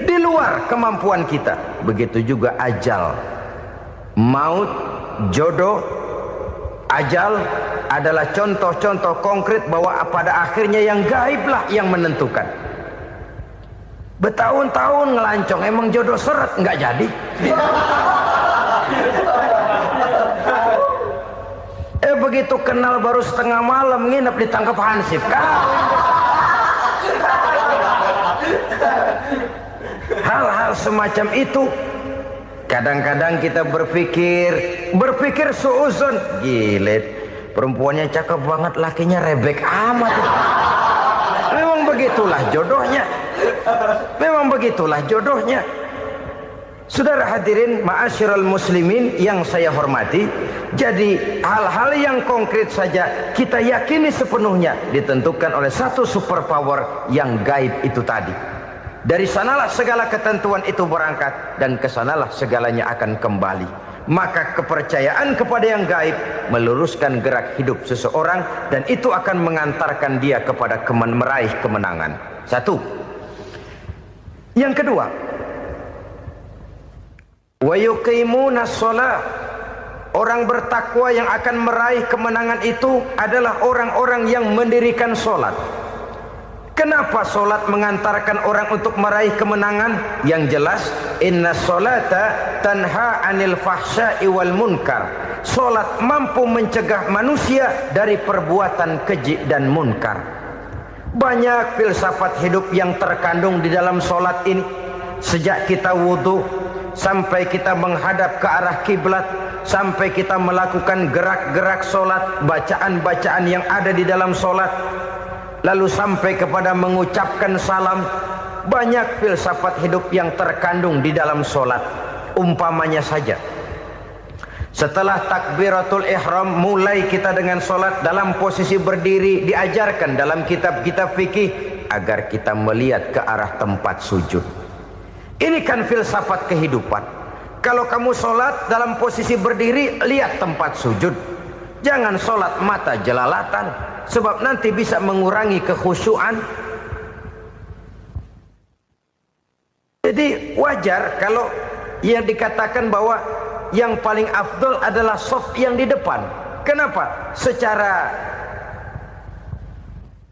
di luar kemampuan kita. Begitu juga ajal. Maut, jodoh, ajal adalah contoh-contoh konkret bahwa pada akhirnya yang gaiblah yang menentukan. Bertahun-tahun ngelancong, emang jodoh seret nggak jadi. Begitu kenal baru setengah malam nginep ditangkap hansip kan. Hal-hal semacam itu kadang-kadang kita berpikir suuzon, gile, perempuannya cakep banget, lakinya rebek amat. Memang begitulah jodohnya. Memang begitulah jodohnya. Saudara hadirin ma'asyiral muslimin yang saya hormati, jadi hal-hal yang konkret saja kita yakini sepenuhnya ditentukan oleh satu superpower yang gaib itu tadi. Dari sanalah segala ketentuan itu berangkat dan kesanalah segalanya akan kembali. Maka kepercayaan kepada yang gaib meluruskan gerak hidup seseorang dan itu akan mengantarkan dia kepada meraih kemenangan. Satu. Yang kedua, wa yuqimuna shalah. Orang bertakwa yang akan meraih kemenangan itu adalah orang-orang yang mendirikan sholat. Kenapa sholat mengantarkan orang untuk meraih kemenangan? Yang jelas, inna sholata tanha anil fahsya'i wal munkar. Sholat mampu mencegah manusia dari perbuatan keji dan munkar. Banyak filsafat hidup yang terkandung di dalam sholat ini. Sejak kita wudhu sampai kita menghadap ke arah kiblat, sampai kita melakukan gerak-gerak sholat, bacaan-bacaan yang ada di dalam sholat, lalu sampai kepada mengucapkan salam. Banyak filsafat hidup yang terkandung di dalam sholat. Umpamanya saja, setelah takbiratul ihram mulai kita dengan sholat dalam posisi berdiri, diajarkan dalam kitab-kitab fikih agar kita melihat ke arah tempat sujud. Ini kan filsafat kehidupan. Kalau kamu sholat dalam posisi berdiri, lihat tempat sujud. Jangan sholat mata jelalatan, sebab nanti bisa mengurangi kekhusyuan. Jadi wajar kalau yang dikatakan bahwa yang paling afdol adalah shaf yang di depan. Kenapa? Secara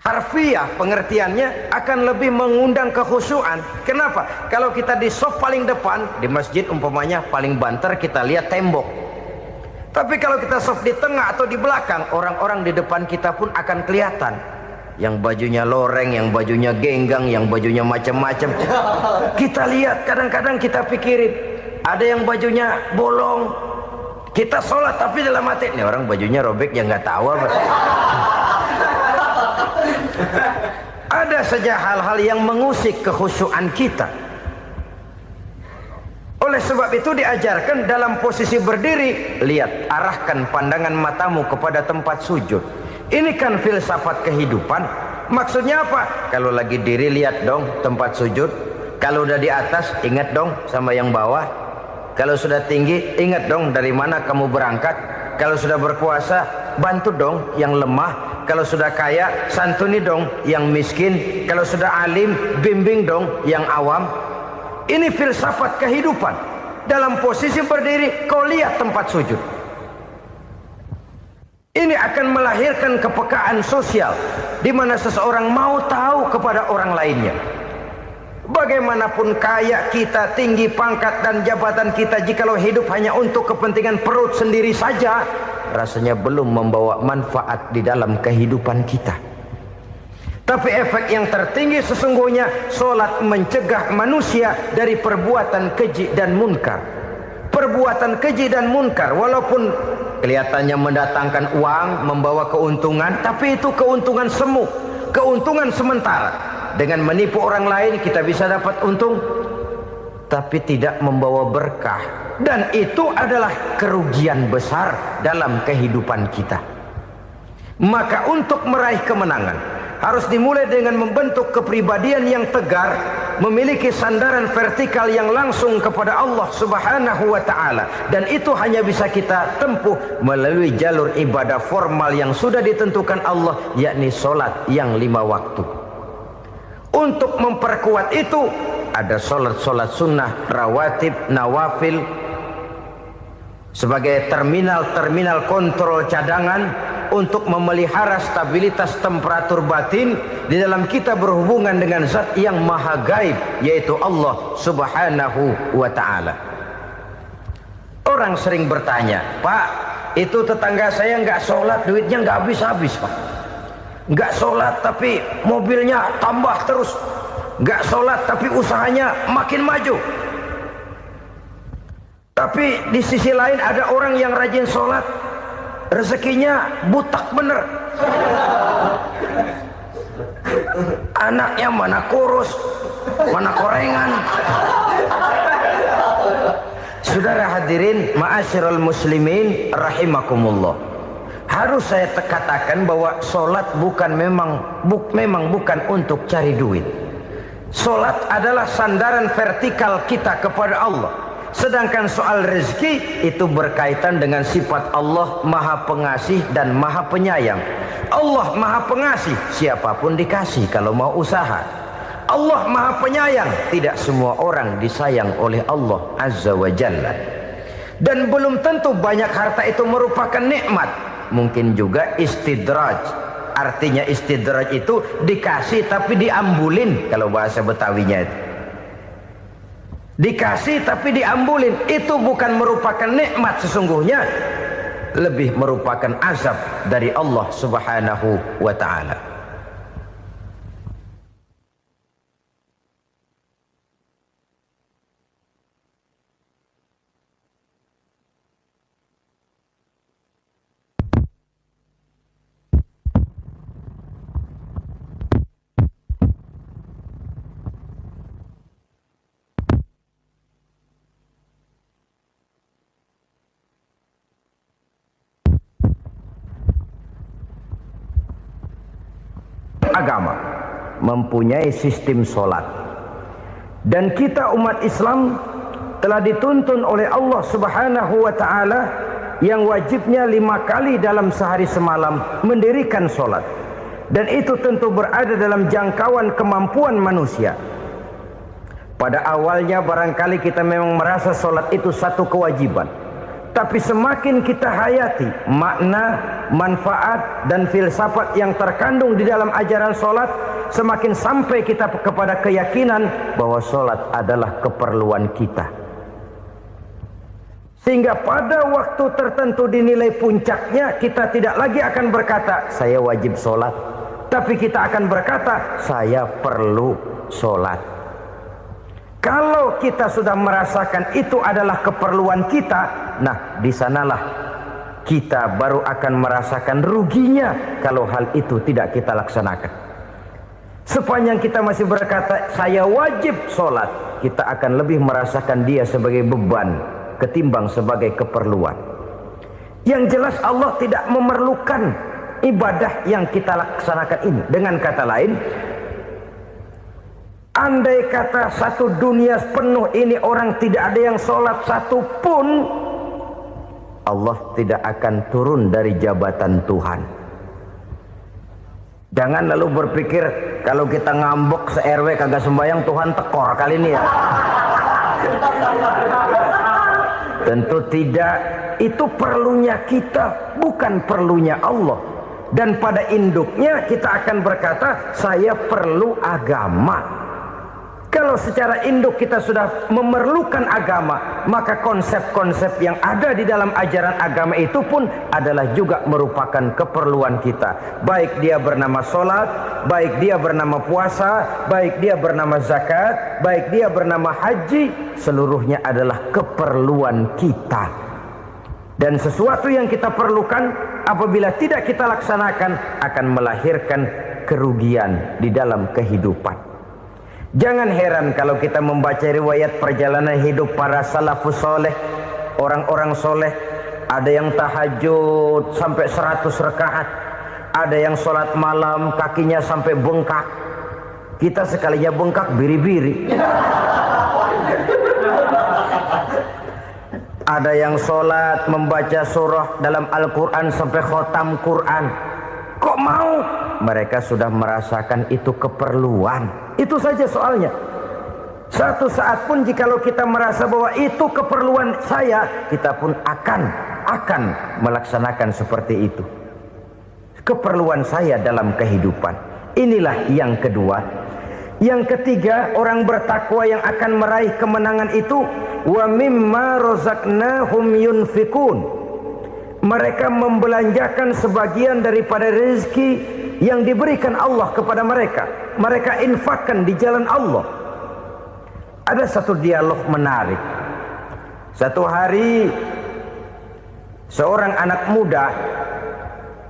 harfiah pengertiannya akan lebih mengundang kekhusyuan. Kenapa? Kalau kita di shaf paling depan di masjid umpamanya paling banter, kita lihat tembok. Tapi kalau kita shaf di tengah atau di belakang, orang-orang di depan kita pun akan kelihatan. Yang bajunya loreng, yang bajunya genggang, yang bajunya macam-macam. Kita lihat, kadang-kadang kita pikirin, ada yang bajunya bolong. Kita sholat tapi dalam hati, ini orang bajunya robek, ya nggak tahu apa. Ada saja hal-hal yang mengusik kekhusyuan kita. Oleh sebab itu diajarkan dalam posisi berdiri, lihat, arahkan pandangan matamu kepada tempat sujud. Ini kan filsafat kehidupan. Maksudnya apa? Kalau lagi diri, lihat dong tempat sujud. Kalau udah di atas, ingat dong sama yang bawah. Kalau sudah tinggi, ingat dong dari mana kamu berangkat. Kalau sudah berkuasa, bantu dong yang lemah. Kalau sudah kaya, santuni dong yang miskin. Kalau sudah alim, bimbing dong yang awam. Ini filsafat kehidupan. Dalam posisi berdiri, kau lihat tempat sujud. Ini akan melahirkan kepekaan sosial, di mana seseorang mau tahu kepada orang lainnya. Bagaimanapun kaya kita, tinggi pangkat dan jabatan kita, jikalau hidup hanya untuk kepentingan perut sendiri saja, rasanya belum membawa manfaat di dalam kehidupan kita. Tapi efek yang tertinggi sesungguhnya, sholat mencegah manusia dari perbuatan keji dan munkar. Perbuatan keji dan munkar, walaupun kelihatannya mendatangkan uang, membawa keuntungan, tapi itu keuntungan semu, keuntungan sementara. Dengan menipu orang lain kita bisa dapat untung, tapi tidak membawa berkah. Dan itu adalah kerugian besar dalam kehidupan kita. Maka untuk meraih kemenangan, harus dimulai dengan membentuk kepribadian yang tegar, memiliki sandaran vertikal yang langsung kepada Allah Subhanahu wa ta'ala. Dan itu hanya bisa kita tempuh melalui jalur ibadah formal yang sudah ditentukan Allah, yakni sholat yang 5 waktu. Untuk memperkuat itu, ada sholat-sholat sunnah, rawatib, nawafil, sebagai terminal-terminal kontrol cadangan untuk memelihara stabilitas temperatur batin di dalam kita berhubungan dengan zat yang maha gaib, yaitu Allah Subhanahu wa ta'ala. Orang sering bertanya, Pak, itu tetangga saya nggak sholat, duitnya nggak habis-habis, Pak. Nggak sholat tapi mobilnya tambah terus. Nggak sholat tapi usahanya makin maju. Tapi di sisi lain ada orang yang rajin sholat, rezekinya butak bener. Anaknya mana kurus, mana korengan. Saudara hadirin ma'asyiral muslimin rahimakumullah, harus saya katakan bahwa sholat memang bukan untuk cari duit. Sholat adalah sandaran vertikal kita kepada Allah. Sedangkan soal rezeki itu berkaitan dengan sifat Allah maha pengasih dan maha penyayang. Allah maha pengasih, siapapun dikasih kalau mau usaha. Allah maha penyayang, tidak semua orang disayang oleh Allah Azza wa Jalla. Dan belum tentu banyak harta itu merupakan nikmat. Mungkin juga istidraj. Artinya istidraj itu dikasih tapi diambulin, kalau bahasa Betawinya itu. Dikasih tapi diambulin, itu bukan merupakan nikmat sesungguhnya, lebih merupakan azab dari Allah Subhanahu wa ta'ala. Agama mempunyai sistem sholat, dan kita umat Islam telah dituntun oleh Allah Subhanahu wa ta'ala yang wajibnya 5 kali dalam sehari semalam mendirikan solat, dan itu tentu berada dalam jangkauan kemampuan manusia. Pada awalnya barangkali kita memang merasa solat itu satu kewajiban, tapi semakin kita hayati makna, manfaat, dan filsafat yang terkandung di dalam ajaran solat, semakin sampai kita kepada keyakinan bahwa solat adalah keperluan kita. Sehingga pada waktu tertentu dinilai puncaknya, kita tidak lagi akan berkata saya wajib sholat, tapi kita akan berkata saya perlu sholat. Kalau kita sudah merasakan itu adalah keperluan kita, nah di sanalah kita baru akan merasakan ruginya kalau hal itu tidak kita laksanakan. Sepanjang kita masih berkata saya wajib sholat, kita akan lebih merasakan dia sebagai beban ketimbang sebagai keperluan. Yang jelas Allah tidak memerlukan ibadah yang kita laksanakan ini. Dengan kata lain, andai kata satu dunia penuh ini orang tidak ada yang sholat satu pun, Allah tidak akan turun dari jabatan Tuhan. Jangan lalu berpikir kalau kita ngambek se-RW kagak sembahyang Tuhan tekor kali ini ya. Tentu tidak, itu perlunya kita, bukan perlunya Allah. Dan pada induknya kita akan berkata saya perlu agama. Kalau secara induk kita sudah memerlukan agama, maka konsep-konsep yang ada di dalam ajaran agama itu pun adalah juga merupakan keperluan kita. Baik dia bernama sholat, baik dia bernama puasa, baik dia bernama zakat, baik dia bernama haji, seluruhnya adalah keperluan kita. Dan sesuatu yang kita perlukan apabila tidak kita laksanakan akan melahirkan kerugian di dalam kehidupan. Jangan heran kalau kita membaca riwayat perjalanan hidup para salafus soleh, orang-orang soleh. Ada yang tahajud sampai 100 rakaat, ada yang sholat malam kakinya sampai bengkak. Kita sekalinya bengkak biri-biri. Ada yang sholat membaca surah dalam Al-Quran sampai khotam Quran. Kok mau? Mereka sudah merasakan itu keperluan. Itu saja soalnya. Satu saat pun jikalau kita merasa bahwa itu keperluan saya, kita pun akan melaksanakan seperti itu. Keperluan saya dalam kehidupan. Inilah yang kedua. Yang ketiga, orang bertakwa yang akan meraih kemenangan itu, wa mimma razaqnahum yunfikun. Mereka membelanjakan sebagian daripada rezeki yang diberikan Allah kepada mereka. Mereka infakkan di jalan Allah. Ada satu dialog menarik. Satu hari seorang anak muda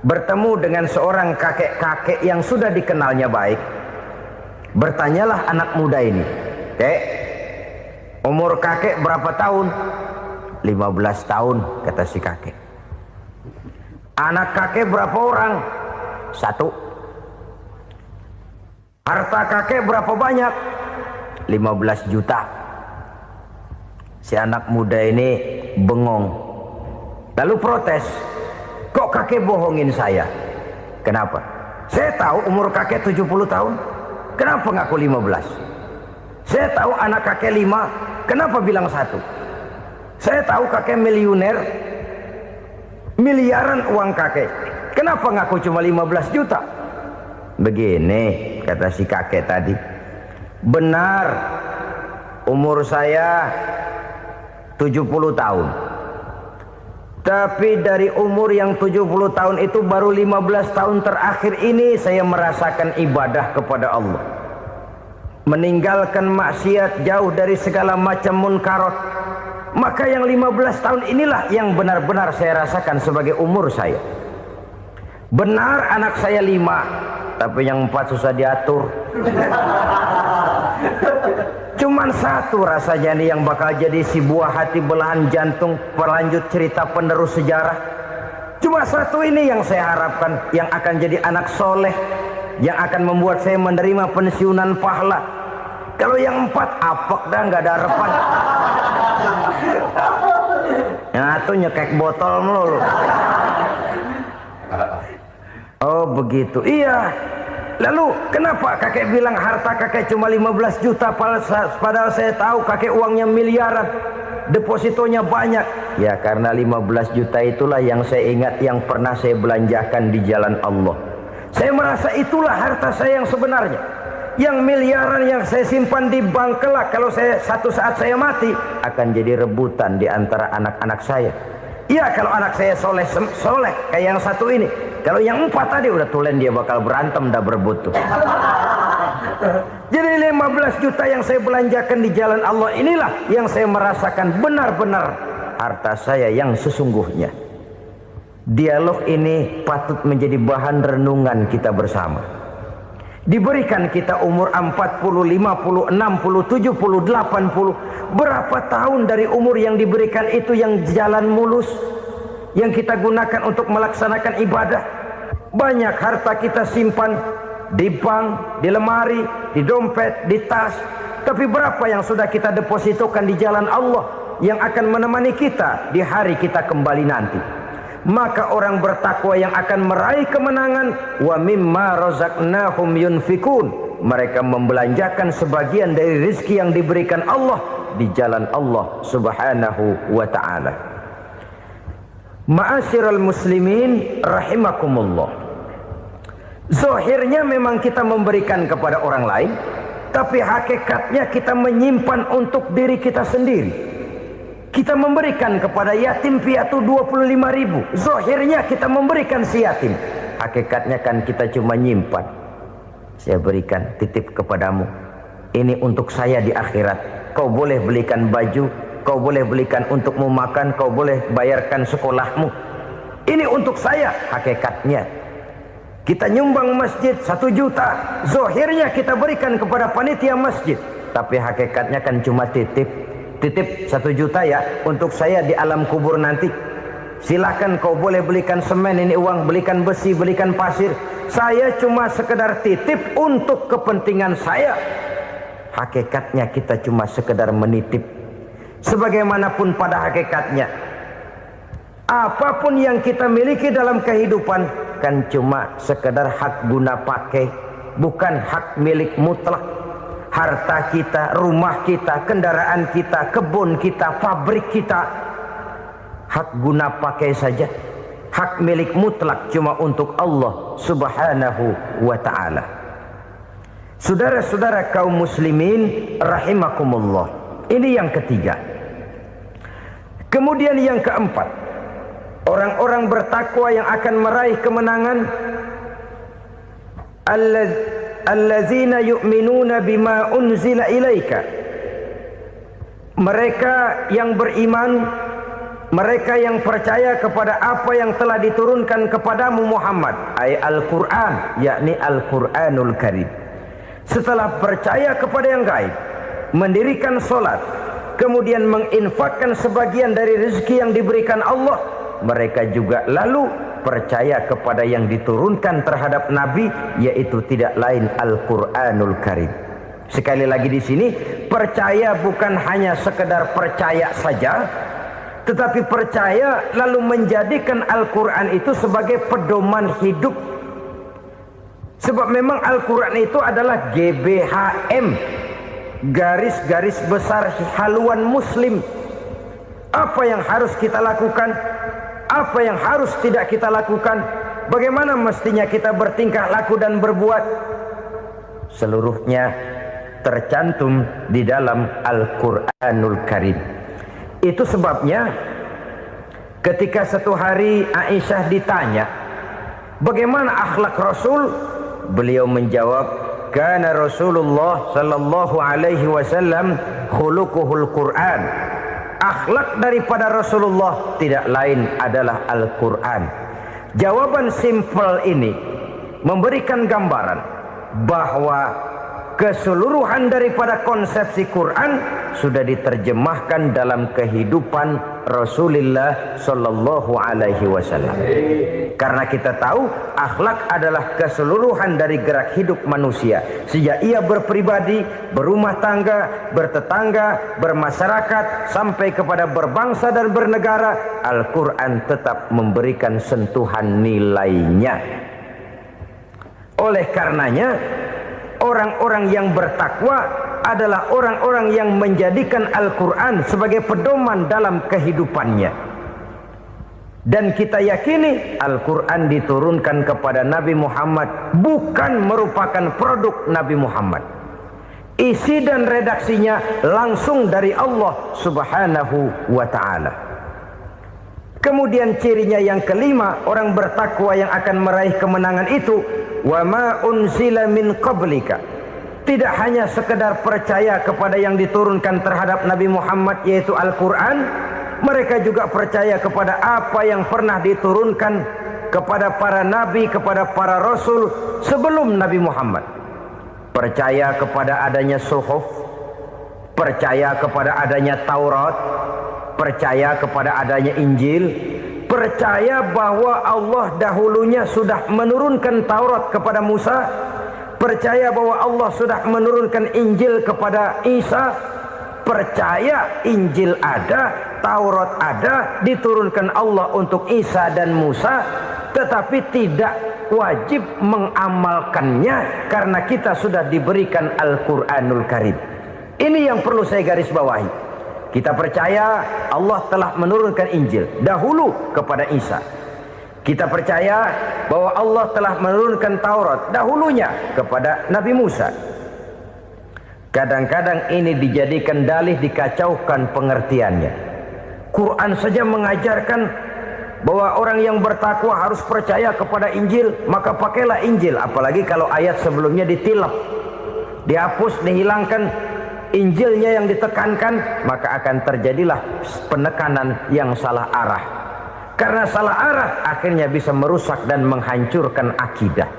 bertemu dengan seorang kakek-kakek yang sudah dikenalnya baik. Bertanyalah anak muda ini, "Kek, umur kakek berapa tahun?" 15 tahun, kata si kakek. Anak kakek berapa orang? 1. Harta kakek berapa banyak? 15 juta. Si anak muda ini bengong. Lalu protes, "Kok kakek bohongin saya?" "Kenapa?" "Saya tahu umur kakek 70 tahun. Kenapa ngaku 15? Saya tahu anak kakek 5. Kenapa bilang 1? Saya tahu kakek miliuner, miliaran uang kakek. Kenapa ngaku cuma 15 juta? Begini, kata si kakek tadi. Benar, umur saya 70 tahun. Tapi dari umur yang 70 tahun itu baru 15 tahun terakhir ini saya merasakan ibadah kepada Allah. Meninggalkan maksiat, jauh dari segala macam munkarat. Maka yang 15 tahun inilah yang benar-benar saya rasakan sebagai umur saya. Benar anak saya 5, tapi yang 4 susah diatur. Cuman 1 rasanya nih yang bakal jadi si buah hati belahan jantung pelanjut cerita penerus sejarah. Cuma 1 ini yang saya harapkan, yang akan jadi anak soleh, yang akan membuat saya menerima pensiunan pahala. Kalau yang 4 apek dah, nggak ada harapan. Nah, tuh nyekek botol melulu. Oh begitu. Iya. Lalu kenapa kakek bilang harta kakek cuma 15 juta padahal saya tahu kakek uangnya miliaran, depositonya banyak? Ya karena 15 juta itulah yang saya ingat yang pernah saya belanjakan di jalan Allah. Saya merasa itulah harta saya yang sebenarnya. Yang miliaran yang saya simpan di bank kelak kalau satu saat saya mati akan jadi rebutan di antara anak-anak saya. Iya kalau anak saya soleh kayak yang satu ini. Kalau yang 4 tadi udah tulen dia bakal berantem dah berebut tuh. Jadi 15 juta yang saya belanjakan di jalan Allah inilah yang saya merasakan benar-benar harta saya yang sesungguhnya. Dialog ini patut menjadi bahan renungan kita bersama. Diberikan kita umur 40, 50, 60, 70, 80. Berapa tahun dari umur yang diberikan itu yang jalan mulus, yang kita gunakan untuk melaksanakan ibadah? Banyak harta kita simpan di bank, di lemari, di dompet, di tas. Tapi berapa yang sudah kita depositokan di jalan Allah yang akan menemani kita di hari kita kembali nanti? Maka orang bertakwa yang akan meraih kemenangan, wa mimma razaqnahum yunfikun, mereka membelanjakan sebagian dari rezeki yang diberikan Allah di jalan Allah Subhanahu wa taala. Ma'asyiral muslimin rahimakumullah. Zahirnya memang kita memberikan kepada orang lain, tapi hakikatnya kita menyimpan untuk diri kita sendiri. Kita memberikan kepada yatim piatu 25.000. Zahirnya kita memberikan si yatim, hakikatnya kan kita cuma nyimpan. Saya berikan titip kepadamu, ini untuk saya di akhirat. Kau boleh belikan baju, kau boleh belikan untukmu makan, kau boleh bayarkan sekolahmu. Ini untuk saya. Hakikatnya kita nyumbang masjid 1 juta, zahirnya kita berikan kepada panitia masjid, tapi hakikatnya kan cuma titip 1 juta ya untuk saya di alam kubur nanti. Silahkan kau boleh belikan semen, ini uang, belikan besi, belikan pasir. Saya cuma sekedar titip untuk kepentingan saya. Hakikatnya kita cuma sekedar menitip. Sebagaimanapun pada hakikatnya, apapun yang kita miliki dalam kehidupan kan cuma sekedar hak guna pakai, bukan hak milik mutlak. Harta kita, rumah kita, kendaraan kita, kebun kita, pabrik kita, hak guna pakai saja. Hak milik mutlak cuma untuk Allah Subhanahu wa ta'ala. Saudara-saudara kaum muslimin rahimakumullah. Ini yang ketiga. Kemudian yang keempat, orang-orang bertakwa yang akan meraih kemenangan, allazina yu'minuna bima unzila ilaika. Mereka yang beriman, mereka yang percaya kepada apa yang telah diturunkan kepadamu Muhammad, ay Al-Quran, yakni Al-Quranul Karim. Setelah percaya kepada yang gaib, mendirikan solat, kemudian menginfakkan sebagian dari rezeki yang diberikan Allah, mereka juga lalu percaya kepada yang diturunkan terhadap Nabi, yaitu tidak lain Al-Quranul Karim. Sekali lagi di sini, percaya bukan hanya sekedar percaya saja, tetapi percaya lalu menjadikan Al-Quran itu sebagai pedoman hidup. Sebab memang Al-Quran itu adalah GBHM, garis-garis besar haluan muslim. Apa yang harus kita lakukan, apa yang harus tidak kita lakukan, bagaimana mestinya kita bertingkah laku dan berbuat, seluruhnya tercantum di dalam Al-Quranul Karim. Itu sebabnya ketika satu hari Aisyah ditanya bagaimana akhlak Rasul, beliau menjawab, kana Rasulullah sallallahu alaihi wasallam khuluquhul Quran. Akhlak daripada Rasulullah tidak lain adalah Al-Quran. Jawaban simpel ini memberikan gambaran bahwa keseluruhan daripada konsepsi Quran sudah diterjemahkan dalam kehidupan Rasulullah sallallahu alaihi wasallam. Karena kita tahu akhlak adalah keseluruhan dari gerak hidup manusia. Sejak ia berpribadi, berumah tangga, bertetangga, bermasyarakat, sampai kepada berbangsa dan bernegara, Al-Quran tetap memberikan sentuhan nilainya. Oleh karenanya, orang-orang yang bertakwa adalah orang-orang yang menjadikan Al-Quran sebagai pedoman dalam kehidupannya. Dan kita yakini Al-Quran diturunkan kepada Nabi Muhammad bukan merupakan produk Nabi Muhammad. Isi dan redaksinya langsung dari Allah Subhanahu wa ta'ala. Kemudian cirinya yang kelima, orang bertakwa yang akan meraih kemenangan itu, wa ma unzila min qablika. Tidak hanya sekedar percaya kepada yang diturunkan terhadap Nabi Muhammad, yaitu Al-Quran. Mereka juga percaya kepada apa yang pernah diturunkan kepada para nabi, kepada para rasul sebelum Nabi Muhammad. Percaya kepada adanya suhuf, percaya kepada adanya Taurat, percaya kepada adanya Injil, percaya bahwa Allah dahulunya sudah menurunkan Taurat kepada Musa, percaya bahwa Allah sudah menurunkan Injil kepada Isa, percaya Injil ada, Taurat ada, diturunkan Allah untuk Isa dan Musa, tetapi tidak wajib mengamalkannya karena kita sudah diberikan Al-Quranul Karim. Ini yang perlu saya garis bawahi. Kita percaya Allah telah menurunkan Injil dahulu kepada Isa. Kita percaya bahwa Allah telah menurunkan Taurat dahulunya kepada Nabi Musa. Kadang-kadang ini dijadikan dalih, dikacaukan pengertiannya. Quran saja mengajarkan bahwa orang yang bertakwa harus percaya kepada Injil, maka pakailah Injil. Apalagi kalau ayat sebelumnya ditilap, dihapus, dihilangkan, Injilnya yang ditekankan, maka akan terjadilah penekanan yang salah arah. Karena salah arah akhirnya bisa merusak dan menghancurkan akidah.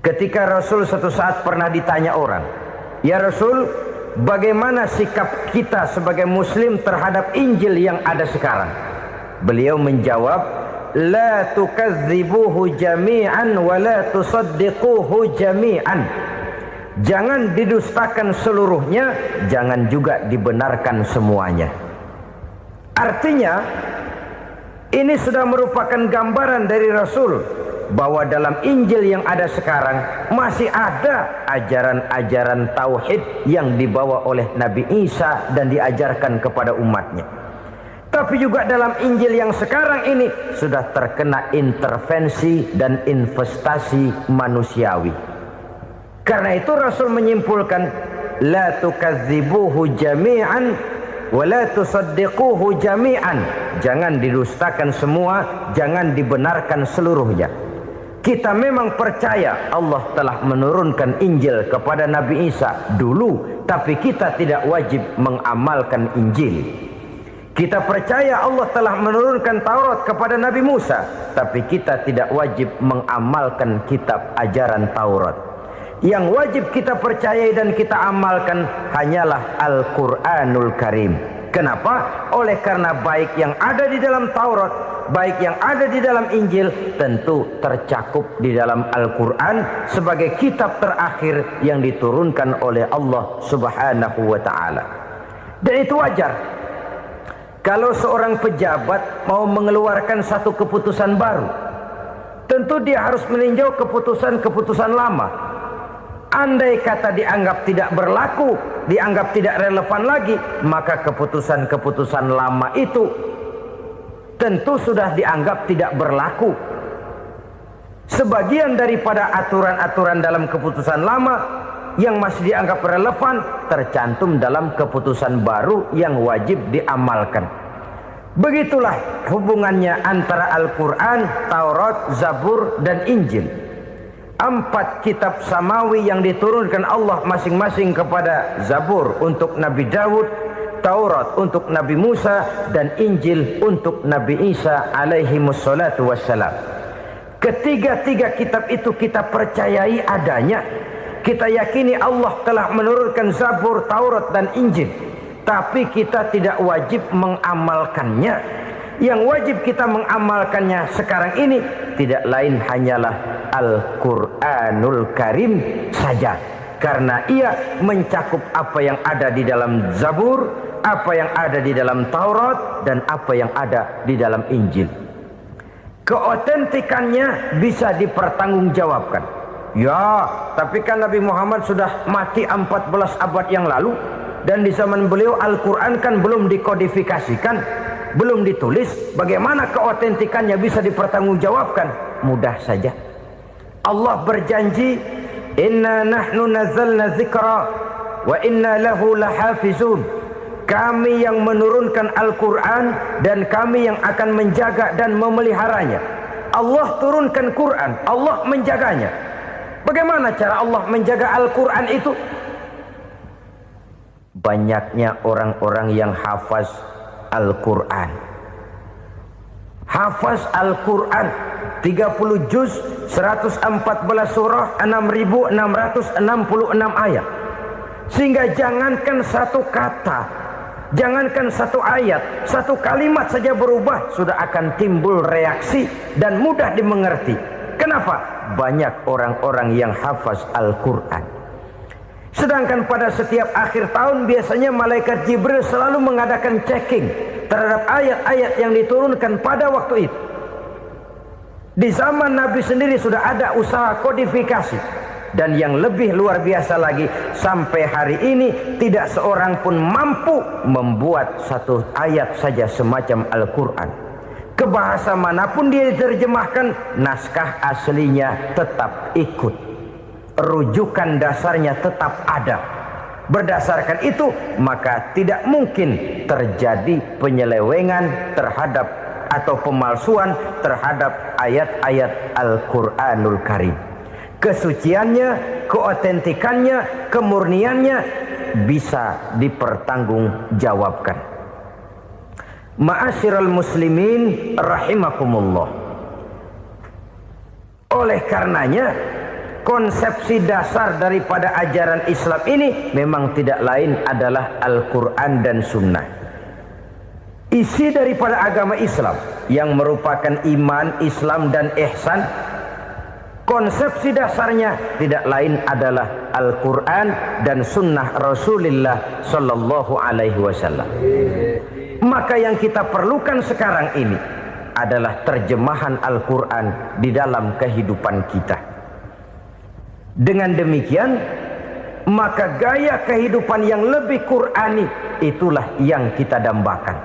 Ketika Rasul suatu saat pernah ditanya orang, "Ya Rasul, bagaimana sikap kita sebagai muslim terhadap Injil yang ada sekarang?" Beliau menjawab, "La tukadzibuhu jami'an wa la tusaddiquhu jami'an." Jangan didustakan seluruhnya, jangan juga dibenarkan semuanya. Artinya, ini sudah merupakan gambaran dari Rasul bahwa dalam Injil yang ada sekarang masih ada ajaran-ajaran tauhid yang dibawa oleh Nabi Isa dan diajarkan kepada umatnya. Tapi juga dalam Injil yang sekarang ini sudah terkena intervensi dan investasi manusiawi. Karena itu Rasul menyimpulkan, la tukadzibuhu jami'an wa la tusaddiquhu jami'an. Jangan didustakan semua, jangan dibenarkan seluruhnya. Kita memang percaya Allah telah menurunkan Injil kepada Nabi Isa dulu, tapi kita tidak wajib mengamalkan Injil. Kita percaya Allah telah menurunkan Taurat kepada Nabi Musa, tapi kita tidak wajib mengamalkan kitab ajaran Taurat. Yang wajib kita percayai dan kita amalkan hanyalah Al-Quranul Karim. Kenapa? Oleh karena baik yang ada di dalam Taurat, baik yang ada di dalam Injil, tentu tercakup di dalam Al-Quran sebagai kitab terakhir yang diturunkan oleh Allah Subhanahu wa ta'ala. Dan itu wajar. Kalau seorang pejabat mau mengeluarkan satu keputusan baru, tentu dia harus meninjau keputusan-keputusan lama. Andai kata dianggap tidak berlaku, dianggap tidak relevan lagi, maka keputusan-keputusan lama itu tentu sudah dianggap tidak berlaku. Sebagian daripada aturan-aturan dalam keputusan lama yang masih dianggap relevan tercantum dalam keputusan baru yang wajib diamalkan. Begitulah hubungannya antara Al-Quran, Taurat, Zabur, dan Injil. 4 kitab samawi yang diturunkan Allah masing-masing kepada Zabur untuk Nabi Daud, Taurat untuk Nabi Musa, dan Injil untuk Nabi Isa alaihi wassalatu wassalam. Ketiga-tiga kitab itu kita percayai adanya. Kita yakini Allah telah menurunkan Zabur, Taurat, dan Injil. tapi kita tidak wajib mengamalkannya. Yang wajib kita mengamalkannya sekarang ini tidak lain hanyalah Al-Quranul Karim saja, karena ia mencakup apa yang ada di dalam Zabur, apa yang ada di dalam Taurat, dan apa yang ada di dalam Injil. Keotentikannya bisa dipertanggungjawabkan. Ya, tapi kan Nabi Muhammad sudah mati 14 abad yang lalu, dan di zaman beliau Al-Quran kan belum dikodifikasikan, belum ditulis. Bagaimana keotentikannya bisa dipertanggungjawabkan? Mudah saja. Allah berjanji, inna nahnu nazzalna dzikra wa inna lahu lahafizun. Kami yang menurunkan Al-Quran dan kami yang akan menjaga dan memeliharanya. Allah turunkan Quran, Allah menjaganya. Bagaimana cara Allah menjaga Al-Quran itu? Banyaknya orang-orang yang hafaz Al-Quran. Hafaz Al-Quran 30 juz, 114 surah, 6.666 ayat. Sehingga jangankan satu kata, jangankan satu ayat, satu kalimat saja berubah, sudah akan timbul reaksi dan mudah dimengerti. Kenapa? Banyak orang-orang yang hafaz Al-Quran. Sedangkan pada setiap akhir tahun biasanya malaikat Jibril selalu mengadakan checking terhadap ayat-ayat yang diturunkan pada waktu itu. Di zaman Nabi sendiri sudah ada usaha kodifikasi. Dan yang lebih luar biasa lagi, sampai hari ini tidak seorang pun mampu membuat satu ayat saja semacam Al-Quran. Ke bahasa manapun dia diterjemahkan, naskah aslinya tetap ikut, rujukan dasarnya tetap ada. Berdasarkan itu, maka tidak mungkin terjadi penyelewengan terhadap atau pemalsuan terhadap ayat-ayat Al-Quranul Karim. Kesuciannya, keotentikannya, kemurniannya bisa dipertanggungjawabkan. Ma'asyiral muslimin rahimakumullah. Oleh karenanya, konsepsi dasar daripada ajaran Islam ini memang tidak lain adalah Al-Quran dan Sunnah. Isi daripada agama Islam yang merupakan iman, Islam dan ihsan, konsepsi dasarnya tidak lain adalah Al-Quran dan Sunnah Rasulullah Sallallahu Alaihi Wasallam. Maka yang kita perlukan sekarang ini adalah terjemahan Al-Quran di dalam kehidupan kita. Dengan demikian, maka gaya kehidupan yang lebih Qurani itulah yang kita dambakan.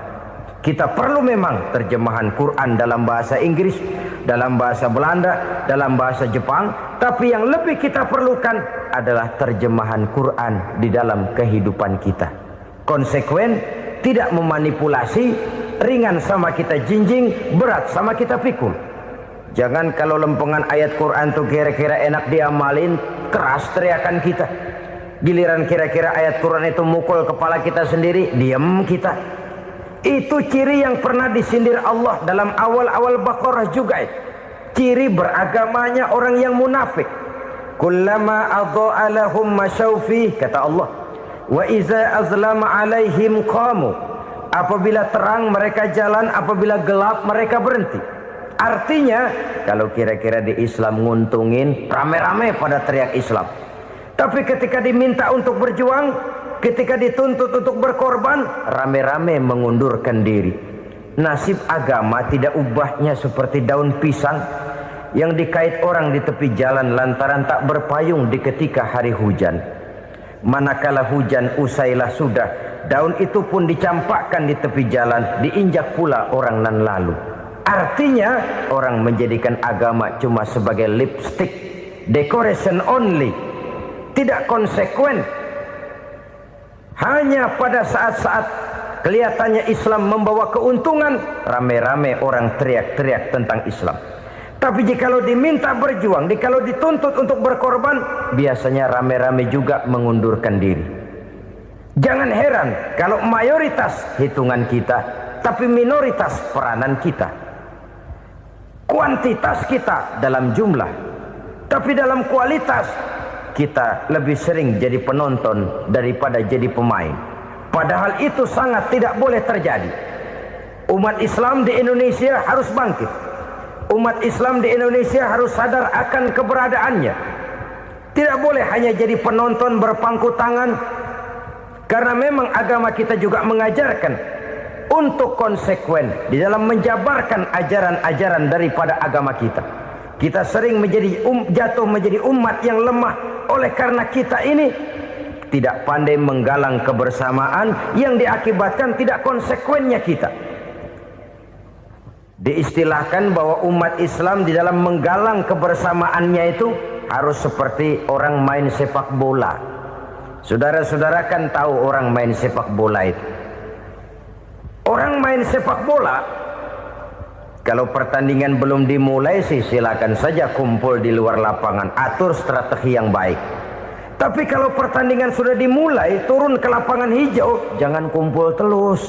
Kita perlu memang terjemahan Quran dalam bahasa Inggris, dalam bahasa Belanda, dalam bahasa Jepang, tapi yang lebih kita perlukan adalah terjemahan Quran di dalam kehidupan kita. Konsekuen, tidak memanipulasi, ringan sama kita jinjing, berat sama kita pikul. Jangan kalau lempengan ayat Quran tuh kira-kira enak diamalin, keras teriakan kita. Giliran kira-kira ayat Quran itu mukul kepala kita sendiri, diam kita. Itu ciri yang pernah disindir Allah dalam awal-awal Baqarah juga. Ciri beragamanya orang yang munafik. Kullama adha'a lahum masyawfih, kata Allah. Wa iza azlama alaihim qamu. Apabila terang mereka jalan, apabila gelap mereka berhenti. Artinya, kalau kira-kira di Islam nguntungin, rame-rame pada teriak Islam. Tapi ketika diminta untuk berjuang, ketika dituntut untuk berkorban, rame-rame mengundurkan diri. Nasib agama tidak ubahnya seperti daun pisang yang dikait orang di tepi jalan lantaran tak berpayung di ketika hari hujan. Manakala hujan usailah sudah, daun itu pun dicampakkan di tepi jalan, diinjak pula orang nan lalu. Artinya, orang menjadikan agama cuma sebagai lipstick, decoration only, tidak konsekuen. Hanya pada saat-saat kelihatannya Islam membawa keuntungan, rame-rame orang teriak-teriak tentang Islam. Tapi jikalau diminta berjuang, jikalau dituntut untuk berkorban, biasanya rame-rame juga mengundurkan diri. Jangan heran kalau mayoritas hitungan kita, tapi minoritas peranan kita. Kuantitas kita dalam jumlah, tapi dalam kualitas kita lebih sering jadi penonton daripada jadi pemain. Padahal itu sangat tidak boleh terjadi. Umat Islam di Indonesia harus bangkit. Umat Islam di Indonesia harus sadar akan keberadaannya. Tidak boleh hanya jadi penonton berpangku tangan, karena memang agama kita juga mengajarkan untuk konsekuen di dalam menjabarkan ajaran-ajaran daripada agama kita. Kita sering jatuh menjadi umat yang lemah oleh karena kita ini tidak pandai menggalang kebersamaan yang diakibatkan tidak konsekuennya kita. Diistilahkan bahwa umat Islam di dalam menggalang kebersamaannya itu harus seperti orang main sepak bola. Saudara-saudara kan tahu orang main sepak bola itu. Orang main sepak bola, kalau pertandingan belum dimulai sih silakan saja kumpul di luar lapangan, atur strategi yang baik. Tapi kalau pertandingan sudah dimulai, turun ke lapangan hijau, jangan kumpul terus.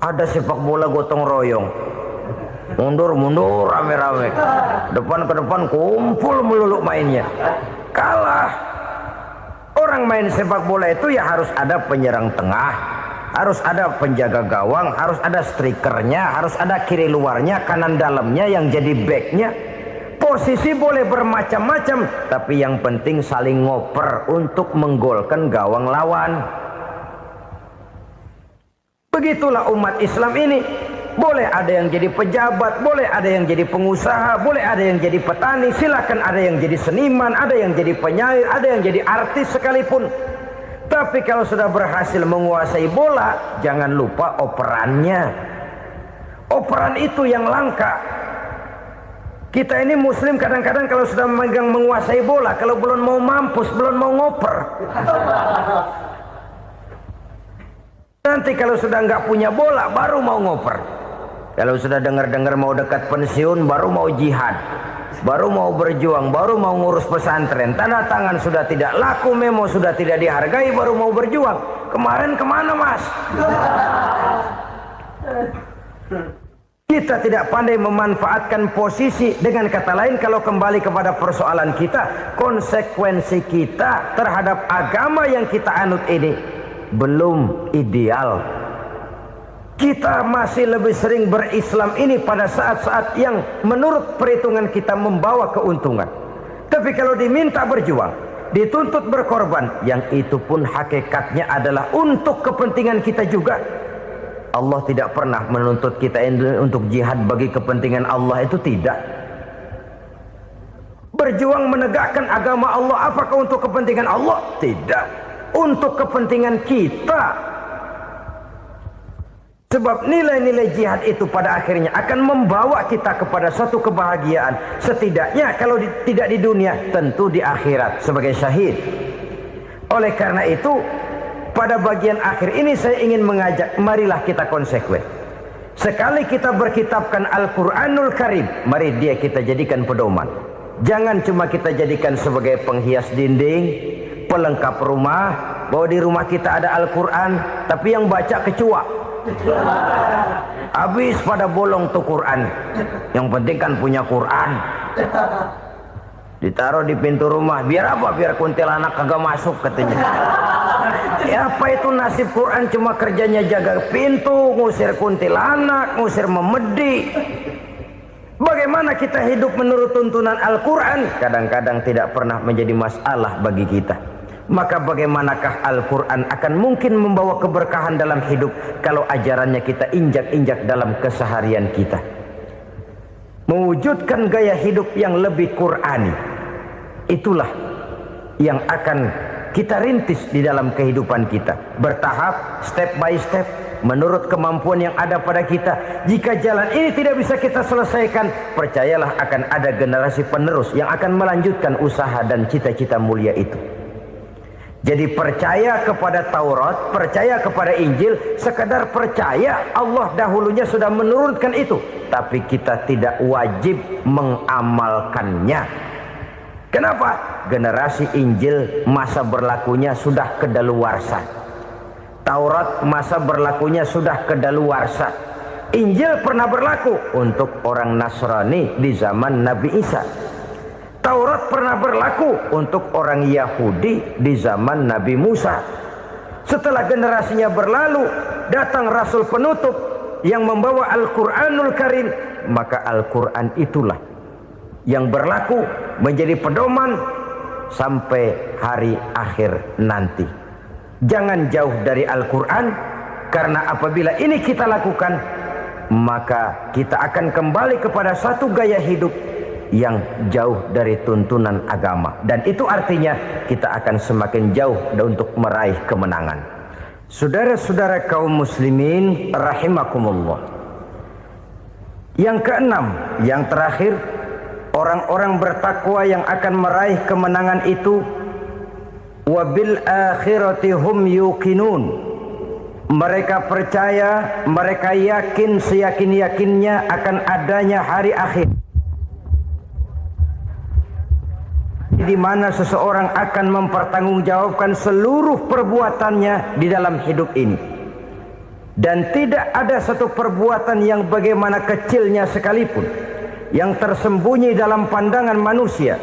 Ada sepak bola gotong royong, mundur rame-rame, depan ke depan kumpul melulu mainnya. Kalah. Orang main sepak bola itu ya harus ada penyerang tengah, harus ada penjaga gawang, harus ada strikernya, harus ada kiri luarnya, kanan dalamnya yang jadi backnya. Posisi boleh bermacam-macam, tapi yang penting saling ngoper untuk menggolkan gawang lawan. Begitulah umat Islam ini. Boleh ada yang jadi pejabat, boleh ada yang jadi pengusaha, boleh ada yang jadi petani, silakan ada yang jadi seniman, ada yang jadi penyair, ada yang jadi artis sekalipun. Tapi kalau sudah berhasil menguasai bola, jangan lupa operannya. Operan itu yang langka. Kita ini muslim kadang-kadang kalau sudah memegang menguasai bola, kalau belum mau mampus, belum mau ngoper. Nanti kalau sudah nggak punya bola, baru mau ngoper. Kalau sudah dengar-dengar mau dekat pensiun, baru mau jihad, baru mau berjuang, baru mau ngurus pesantren. Tanda tangan sudah tidak laku, memo sudah tidak dihargai, baru mau berjuang. Kemarin kemana mas? Kita tidak pandai memanfaatkan posisi. Dengan kata lain, kalau kembali kepada persoalan kita, konsekuensi kita terhadap agama yang kita anut ini belum ideal. Kita masih lebih sering berislam ini pada saat-saat yang menurut perhitungan kita membawa keuntungan. Tapi kalau diminta berjuang, dituntut berkorban, yang itu pun hakikatnya adalah untuk kepentingan kita juga. Allah tidak pernah menuntut kita untuk jihad bagi kepentingan Allah, itu tidak. Berjuang menegakkan agama Allah, apakah untuk kepentingan Allah? Tidak. Untuk kepentingan kita. Sebab nilai-nilai jihad itu pada akhirnya akan membawa kita kepada suatu kebahagiaan. Setidaknya kalau tidak di dunia, tentu di akhirat sebagai syahid. Oleh karena itu, pada bagian akhir ini saya ingin mengajak, marilah kita konsekuen. Sekali kita berkitabkan Al-Quranul Karim, mari dia kita jadikan pedoman. Jangan cuma kita jadikan sebagai penghias dinding, pelengkap rumah, bahwa di rumah kita ada Al-Quran, tapi yang baca kecoa. Habis pada bolong tuh Quran. Yang penting kan punya Quran. Ditaruh di pintu rumah. Biar apa? Biar kuntilanak kagak masuk katanya. Ya apa itu nasib Quran, cuma kerjanya jaga pintu, ngusir kuntilanak, ngusir memedi. Bagaimana kita hidup menurut tuntunan Al-Quran? Kadang-kadang tidak pernah menjadi masalah bagi kita. Maka bagaimanakah Al-Quran akan mungkin membawa keberkahan dalam hidup kalau ajarannya kita injak-injak dalam keseharian kita? Mewujudkan gaya hidup yang lebih Qurani, itulah yang akan kita rintis di dalam kehidupan kita. Bertahap, step by step, menurut kemampuan yang ada pada kita. Jika jalan ini tidak bisa kita selesaikan, percayalah akan ada generasi penerus yang akan melanjutkan usaha dan cita-cita mulia itu. Jadi percaya kepada Taurat, percaya kepada Injil, sekadar percaya Allah dahulunya sudah menurunkan itu, tapi kita tidak wajib mengamalkannya. Kenapa? Generasi Injil masa berlakunya sudah kedaluarsa. Taurat masa berlakunya sudah kedaluarsa. Injil pernah berlaku untuk orang Nasrani di zaman Nabi Isa. Taurat pernah berlaku untuk orang Yahudi di zaman Nabi Musa. Setelah generasinya berlalu, datang Rasul penutup yang membawa Al-Quranul Karim, maka Al-Quran itulah yang berlaku menjadi pedoman sampai hari akhir nanti. Jangan jauh dari Al-Quran, karena apabila ini kita lakukan, maka kita akan kembali kepada satu gaya hidup yang jauh dari tuntunan agama, dan itu artinya kita akan semakin jauh untuk meraih kemenangan. Saudara-saudara kaum muslimin rahimakumullah. Yang keenam, yang terakhir, orang-orang bertakwa yang akan meraih kemenangan itu wabil akhirati hum yuqinun. Mereka percaya, mereka yakin seyakin-yakinnya akan adanya hari akhir, di mana seseorang akan mempertanggungjawabkan seluruh perbuatannya di dalam hidup ini. Dan tidak ada satu perbuatan yang bagaimana kecilnya sekalipun, yang tersembunyi dalam pandangan manusia,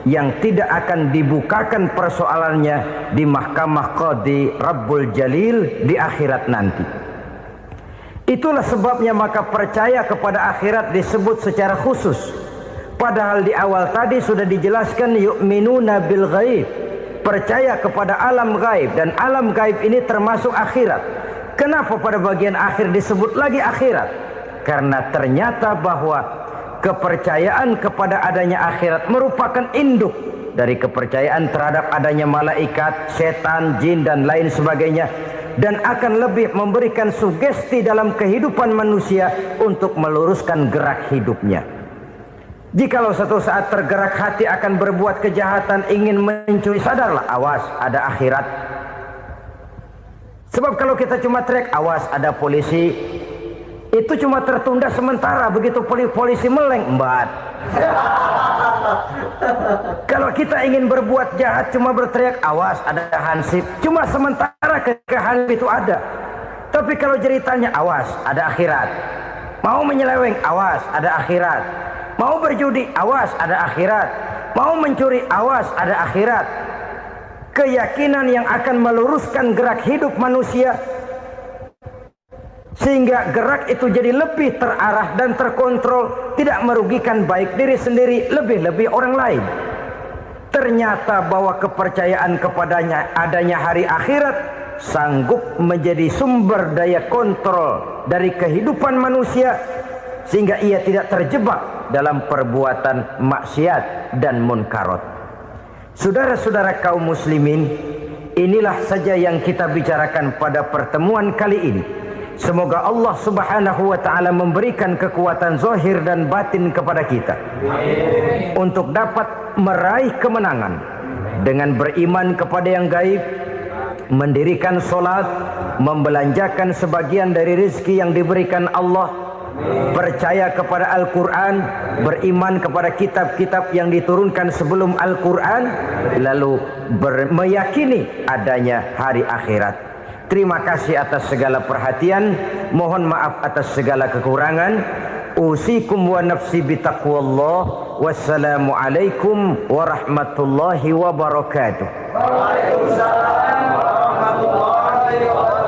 yang tidak akan dibukakan persoalannya di mahkamah Qadi Rabbul Jalil di akhirat nanti. Itulah sebabnya maka percaya kepada akhirat disebut secara khusus. Padahal di awal tadi sudah dijelaskan yu'minuna bil ghaib, percaya kepada alam gaib, dan alam gaib ini termasuk akhirat. Kenapa pada bagian akhir disebut lagi akhirat? Karena ternyata bahwa kepercayaan kepada adanya akhirat merupakan induk dari kepercayaan terhadap adanya malaikat, setan, jin dan lain sebagainya, dan akan lebih memberikan sugesti dalam kehidupan manusia untuk meluruskan gerak hidupnya. Jikalau satu saat tergerak hati akan berbuat kejahatan, ingin mencuri, sadarlah, awas ada akhirat. Sebab kalau kita cuma teriak awas ada polisi, itu cuma tertunda sementara, begitu polisi meleng embat. Kalau kita ingin berbuat jahat cuma berteriak awas ada hansip, cuma sementara hansip itu ada. Tapi kalau ceritanya awas ada akhirat, mau menyeleweng awas ada akhirat, mau berjudi awas ada akhirat, mau mencuri awas ada akhirat. Keyakinan yang akan meluruskan gerak hidup manusia sehingga gerak itu jadi lebih terarah dan terkontrol, tidak merugikan baik diri sendiri, lebih-lebih orang lain. Ternyata bahwa kepercayaan kepadanya adanya hari akhirat sanggup menjadi sumber daya kontrol dari kehidupan manusia, sehingga ia tidak terjebak dalam perbuatan maksiat dan munkarat. Saudara-saudara kaum muslimin, inilah saja yang kita bicarakan pada pertemuan kali ini. Semoga Allah subhanahu wa ta'ala memberikan kekuatan zahir dan batin kepada kita untuk dapat meraih kemenangan dengan beriman kepada yang gaib, mendirikan solat, membelanjakan sebagian dari rezeki yang diberikan Allah, percaya kepada Al-Quran, beriman kepada kitab-kitab yang diturunkan sebelum Al-Quran, lalu meyakini adanya hari akhirat. Terima kasih atas segala perhatian, mohon maaf atas segala kekurangan. Usikum wa nafsi bitaqwallah. Wassalamu alaikum warahmatullahi wabarakatuh. Waalaikumsalam warahmatullahi wabarakatuh.